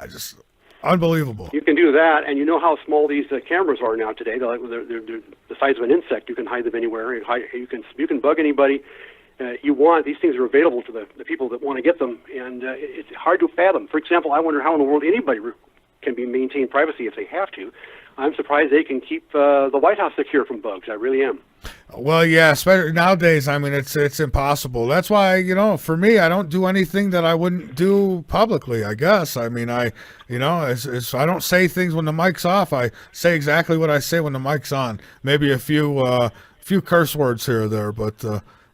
Just unbelievable. You can do that, and you know how small these cameras are now today. They're the size of an insect. You can hide them anywhere. You can bug anybody you want. These things are available to the people that want to get them, and it's hard to fathom. For example, I wonder how in the world anybody can maintain privacy if they have to. I'm surprised they can keep the White House secure from bugs. I really am. Well, yeah, especially nowadays. I mean, it's impossible. That's why, for me, I don't do anything that I wouldn't do publicly, I guess. I mean, I don't say things when the mic's off. I say exactly what I say when the mic's on. Maybe a few curse words here or there, but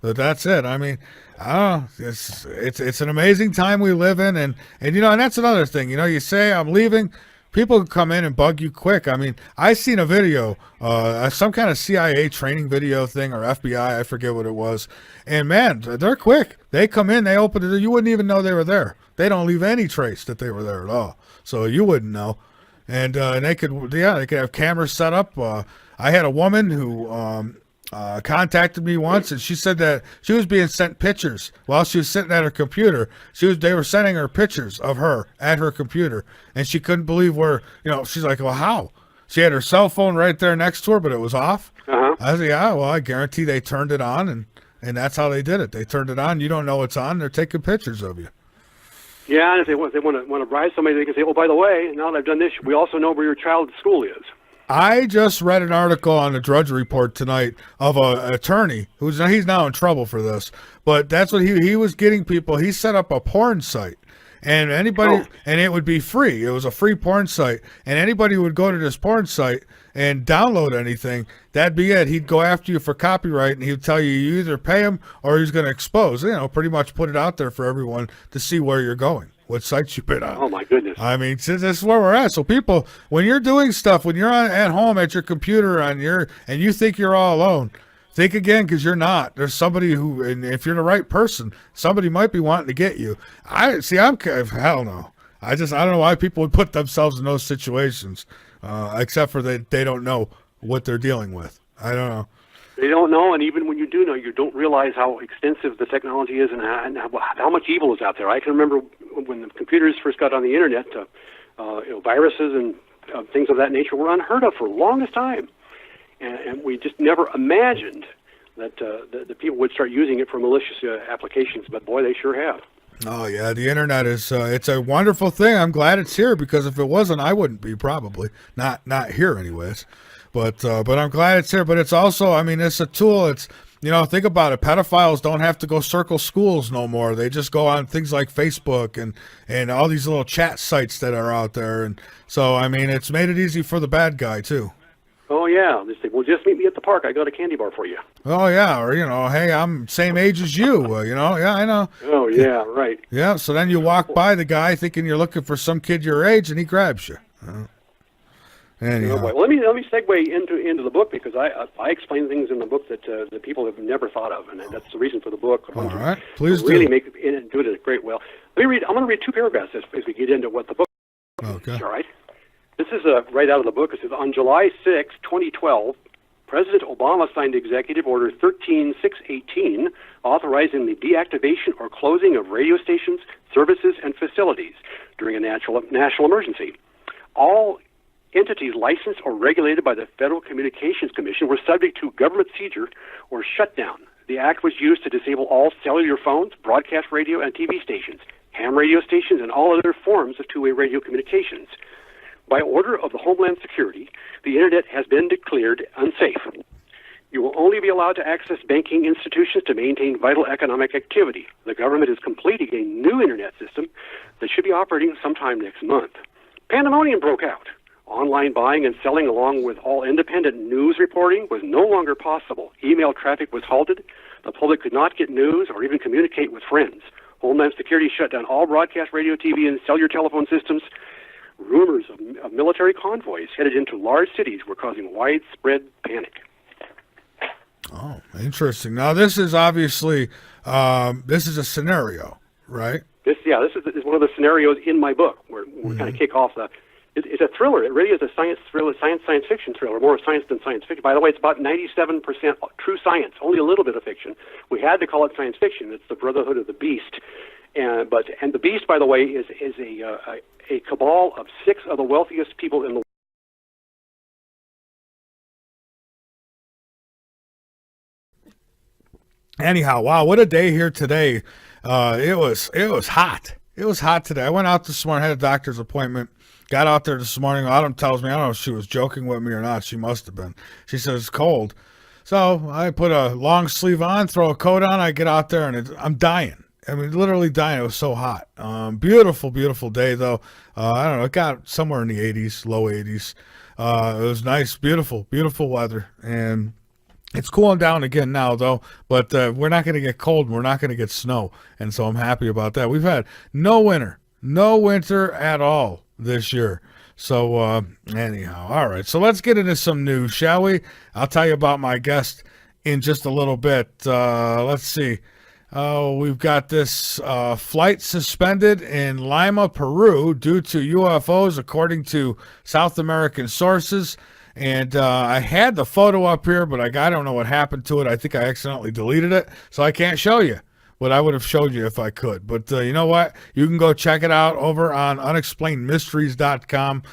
that's it. I mean, it's an amazing time we live in, and that's another thing. You say I'm leaving, people can come in and bug you quick. I mean, I seen a video, some kind of CIA training video thing or FBI, I forget what it was, and man, they're quick. They come in, they open it, you wouldn't even know they were there. They don't leave any trace that they were there at all, so you wouldn't know. And they could have cameras set up. I had a woman who contacted me once, and she said that she was being sent pictures while she was sitting at her computer. They were sending her pictures of her at her computer, and she couldn't believe where, she's like, well, how? She had her cell phone right there next to her, but it was off. Uh-huh. I said, yeah, well, I guarantee they turned it on, and that's how they did it. They turned it on. You don't know it's on. They're taking pictures of you. Yeah, and if they want to bribe somebody, they can say, oh, by the way, now that I've done this, we also know where your child's school is. I just read an article on the Drudge Report tonight of an attorney he's now in trouble for this, but that's what he was getting people. He set up a porn site, and anybody, and it would be free. It was a free porn site, and anybody would go to this porn site and download anything. That'd be it. He'd go after you for copyright, and he'd tell you either pay him or he's going to expose. Pretty much put it out there for everyone to see where you're going, what sites you've been on. Oh, my goodness. I mean, this is where we're at. So people, when you're doing stuff, when you're at home at your computer and you think you're all alone, think again, because you're not. There's somebody who, and if you're the right person, somebody might be wanting to get you. Hell no. I don't know why people would put themselves in those situations, except for they don't know what they're dealing with. I don't know. They don't know, and even when you do know, you don't realize how extensive the technology is and how much evil is out there. I can remember when the computers first got on the internet, viruses and things of that nature were unheard of for the longest time, and we just never imagined that the people would start using it for malicious applications. But boy, they sure have. Oh yeah, the internet is it's a wonderful thing. I'm glad it's here, because if it wasn't, I wouldn't be, probably not here anyways. But I'm glad it's here. But it's also, I mean, it's a tool. It's, think about it. Pedophiles don't have to go circle schools no more. They just go on things like Facebook and all these little chat sites that are out there. And so, I mean, it's made it easy for the bad guy too. Oh yeah, they say, well, just meet me at the park. I got a candy bar for you. Oh yeah, or hey, I'm same age as you. Yeah, I know. Oh yeah, right. Yeah, so then you walk by the guy thinking you're looking for some kid your age, and he grabs you. Anyhow. Oh boy. Well, let me segue into the book, because I explain things in the book that people have never thought of, and that's the reason for the book. All right, please really do. make it and do it at a great well. I'm going to read 2 paragraphs as we get into what the book. Okay. Is. All right. This is right out of the book. It says, on July 6, 2012, President Obama signed Executive Order 13618, authorizing the deactivation or closing of radio stations, services, and facilities during a national emergency. All entities licensed or regulated by the Federal Communications Commission were subject to government seizure or shutdown. The act was used to disable all cellular phones, broadcast radio and TV stations, ham radio stations, and all other forms of two-way radio communications. By order of the Homeland Security, the Internet has been declared unsafe. You will only be allowed to access banking institutions to maintain vital economic activity. The government is completing a new Internet system that should be operating sometime next month. Pandemonium broke out. Online buying and selling, along with all independent news reporting, was no longer possible. Email traffic was halted. The public could not get news or even communicate with friends. Homeland Security shut down all broadcast radio, TV, and cellular telephone systems. Rumors of military convoys headed into large cities were causing widespread panic. Oh, interesting. Now, this is obviously this is a scenario, right? This is one of the scenarios in my book where we kind of kick off the. It's a thriller. It really is a science thriller, science fiction thriller, more science than science fiction. By the way, it's about 97% true science, only a little bit of fiction. We had to call it science fiction. It's the Brotherhood of the Beast, and the Beast, by the way, is a cabal of 6 of the wealthiest people in the world. Anyhow, wow, what a day here today. It was hot. It was hot today. I went out this morning, had a doctor's appointment. Got out there this morning. Autumn tells me, I don't know if she was joking with me or not. She must have been. She says it's cold. So I put a long sleeve on, throw a coat on. I get out there, and I'm dying. I mean, literally dying. It was so hot. Beautiful, beautiful day, though. I don't know. It got somewhere in the 80s, low 80s. It was nice, beautiful, beautiful weather. And it's cooling down again now, though. But we're not going to get cold. And we're not going to get snow. And so I'm happy about that. We've had no winter at all this year. So anyhow, all right. So let's get into some news, shall we? I'll tell you about my guest in just a little bit. Let's see. We've got this flight suspended in Lima, Peru, due to UFOs, according to South American sources. And I had the photo up here, but I don't know what happened to it. I think I accidentally deleted it, so I can't show you. But I would have showed you if I could. But you know what? You can go check it out over on unexplainedmysteries.com.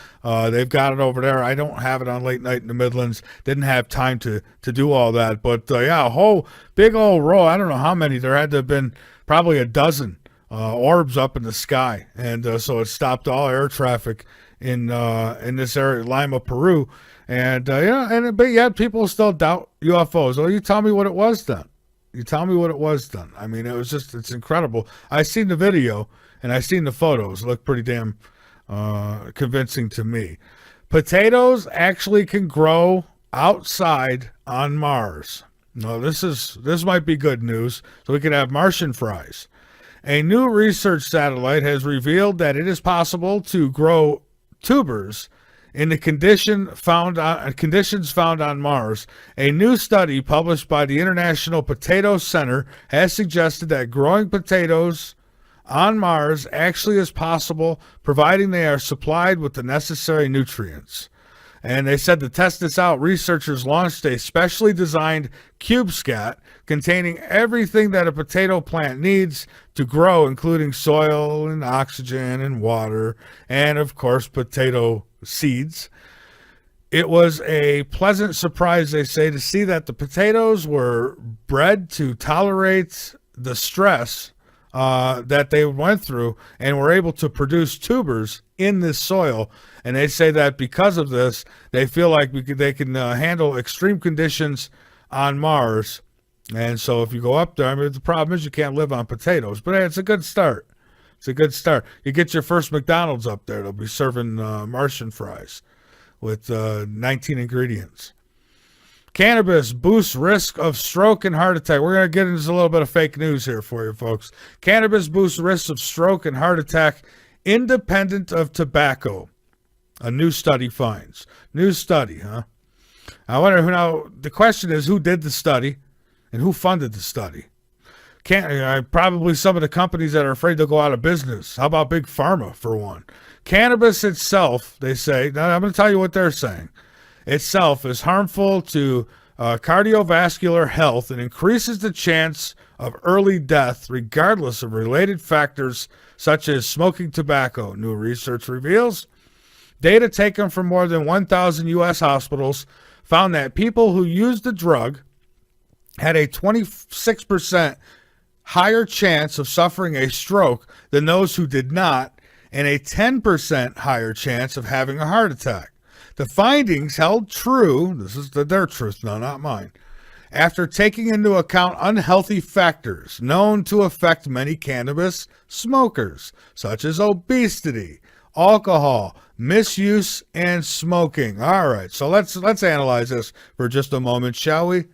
They've got it over there. I don't have it on Late Night in the Midlands. Didn't have time to do all that. But yeah, a whole big old row. I don't know how many. There had to have been probably a dozen orbs up in the sky. And so it stopped all air traffic in this area, Lima, Peru. And but yet people still doubt UFOs. Well, you tell me what it was then. You tell me what it was then. I mean, it's incredible. I seen the video and I seen the photos. It looked pretty damn convincing to me. Potatoes actually can grow outside on Mars. No, this might be good news. So we could have Martian fries. A new research satellite has revealed that it is possible to grow tubers in the conditions found on Mars. A new study published by the International Potato Center has suggested that growing potatoes on Mars actually is possible, providing they are supplied with the necessary nutrients. And they said to test this out, researchers launched a specially designed CubeSat containing everything that a potato plant needs to grow, including soil and oxygen and water, and of course, potato seeds. It was a pleasant surprise, they say, to see that the potatoes were bred to tolerate the stress that they went through and were able to produce tubers in this soil. And they say that because of this, they feel like they can handle extreme conditions on Mars. And so if you go up there, I mean, the problem is you can't live on potatoes, but hey, it's a good start. It's a good start. You get your first McDonald's up there, they'll be serving Martian fries with 19 ingredients. Cannabis boosts risk of stroke and heart attack. We're going to get into a little bit of fake news here for you folks. Cannabis boosts risks of stroke and heart attack independent of tobacco. A new study finds. New study, huh? I wonder who now. The question is, who did the study and who funded the study? Probably some of the companies that are afraid they'll go out of business. How about Big Pharma, for one? Cannabis itself, they say, now I'm going to tell you what they're saying, itself is harmful to cardiovascular health and increases the chance of early death regardless of related factors such as smoking tobacco, new research reveals. Data taken from more than 1,000 U.S. hospitals found that people who used the drug had a 26% higher chance of suffering a stroke than those who did not, and a 10% higher chance of having a heart attack. The findings held true, this is their truth now, not mine, after taking into account unhealthy factors known to affect many cannabis smokers, such as obesity, alcohol, misuse, and smoking. All right, so let's analyze this for just a moment, shall we?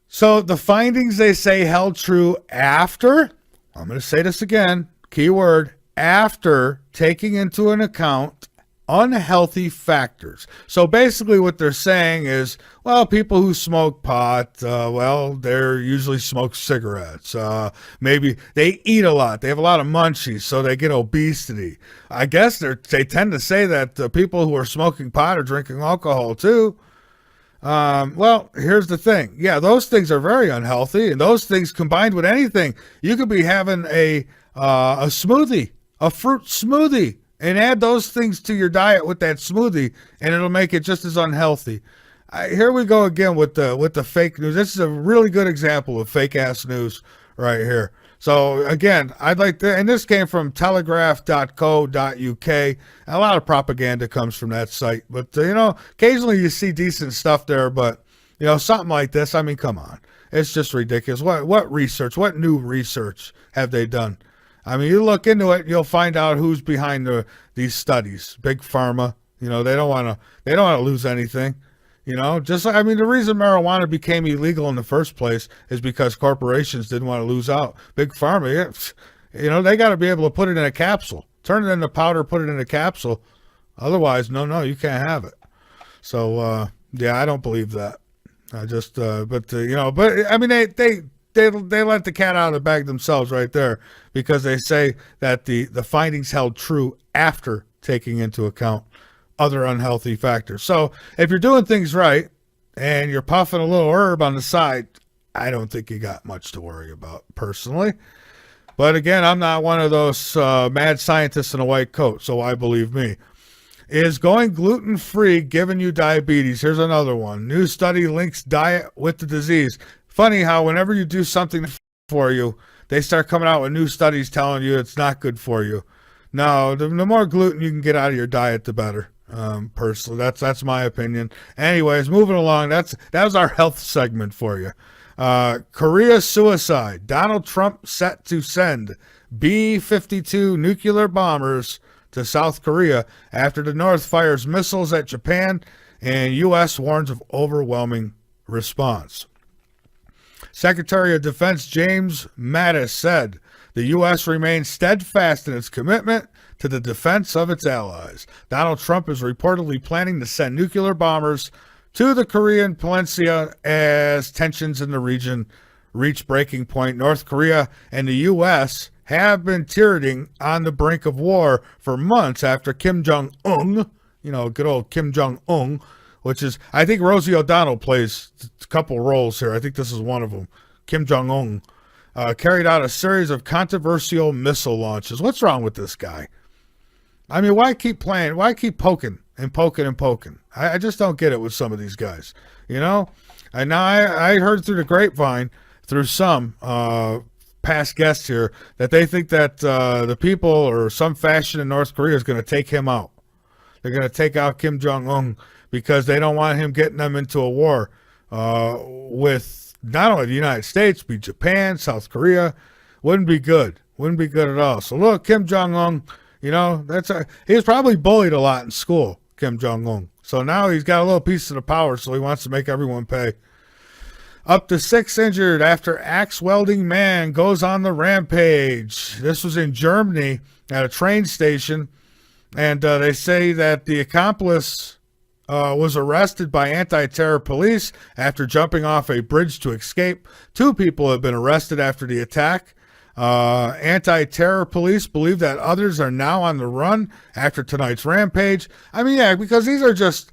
So the findings, they say, held true after, I'm going to say this again, keyword, after taking into an account unhealthy factors. So basically what they're saying is, well, people who smoke pot, they're usually smoke cigarettes. Maybe they eat a lot. They have a lot of munchies, so they get obesity. I guess they tend to say that the people who are smoking pot are drinking alcohol too. Well, here's the thing. Yeah, those things are very unhealthy, and those things combined with anything, you could be having a smoothie, a fruit smoothie, and add those things to your diet with that smoothie, and it'll make it just as unhealthy. Here we go again with the fake news. This is a really good example of fake ass news right here. So again, I'd like to, and this came from telegraph.co.uk. A lot of propaganda comes from that site, but occasionally you see decent stuff there, but something like this, I mean, come on. It's just ridiculous. What research, what new research have they done? I mean, you look into it, you'll find out who's behind these studies. Big Pharma, they don't want to lose anything. The reason marijuana became illegal in the first place is because corporations didn't want to lose out. Big Pharma, they got to be able to put it in a capsule, turn it into powder, put it in a capsule. Otherwise, no, you can't have it. So, I don't believe that. They let the cat out of the bag themselves right there, because they say that the findings held true after taking into account other unhealthy factors. So if you're doing things right and you're puffing a little herb on the side, I don't think you got much to worry about personally. But again, I'm not one of those mad scientists in a white coat, so why believe me? Is going gluten-free giving you diabetes? Here's another one. New study links diet with the disease. Funny how whenever you do something for you, they start coming out with new studies telling you it's not good for you. No, the more gluten you can get out of your diet, the better. Personally, that's my opinion. Anyways, moving along. That was our health segment for you. Korea suicide. Donald Trump set to send B-52 nuclear bombers to South Korea after the North fires missiles at Japan, and U.S. warns of overwhelming response. Secretary of Defense James Mattis said the U.S. remains steadfast in its commitment to the defense of its allies. Donald Trump is reportedly planning to send nuclear bombers to the Korean peninsula as tensions in the region reach breaking point. North Korea and the U.S. have been teetering on the brink of war for months after Kim Jong-un, good old Kim Jong-un, which is, I think Rosie O'Donnell plays a couple roles here. I think this is one of them. Kim Jong-un carried out a series of controversial missile launches. What's wrong with this guy? I mean, why keep playing? Why keep poking and poking and poking? I just don't get it with some of these guys, And now I heard through the grapevine, through some past guests here, that they think that the people or some fashion in North Korea is going to take him out. They're going to take out Kim Jong-un because they don't want him getting them into a war with not only the United States, but Japan, South Korea. Wouldn't be good. Wouldn't be good at all. So look, Kim Jong-un, he was probably bullied a lot in school, Kim Jong-un. So now he's got a little piece of the power, so he wants to make everyone pay. Up to 6 injured after axe welding man goes on the rampage. This was in Germany at a train station, and they say that the accomplice was arrested by anti-terror police after jumping off a bridge to escape. 2 people have been arrested after the attack. Anti-terror police believe that others are now on the run after tonight's rampage. I mean, yeah, because these are just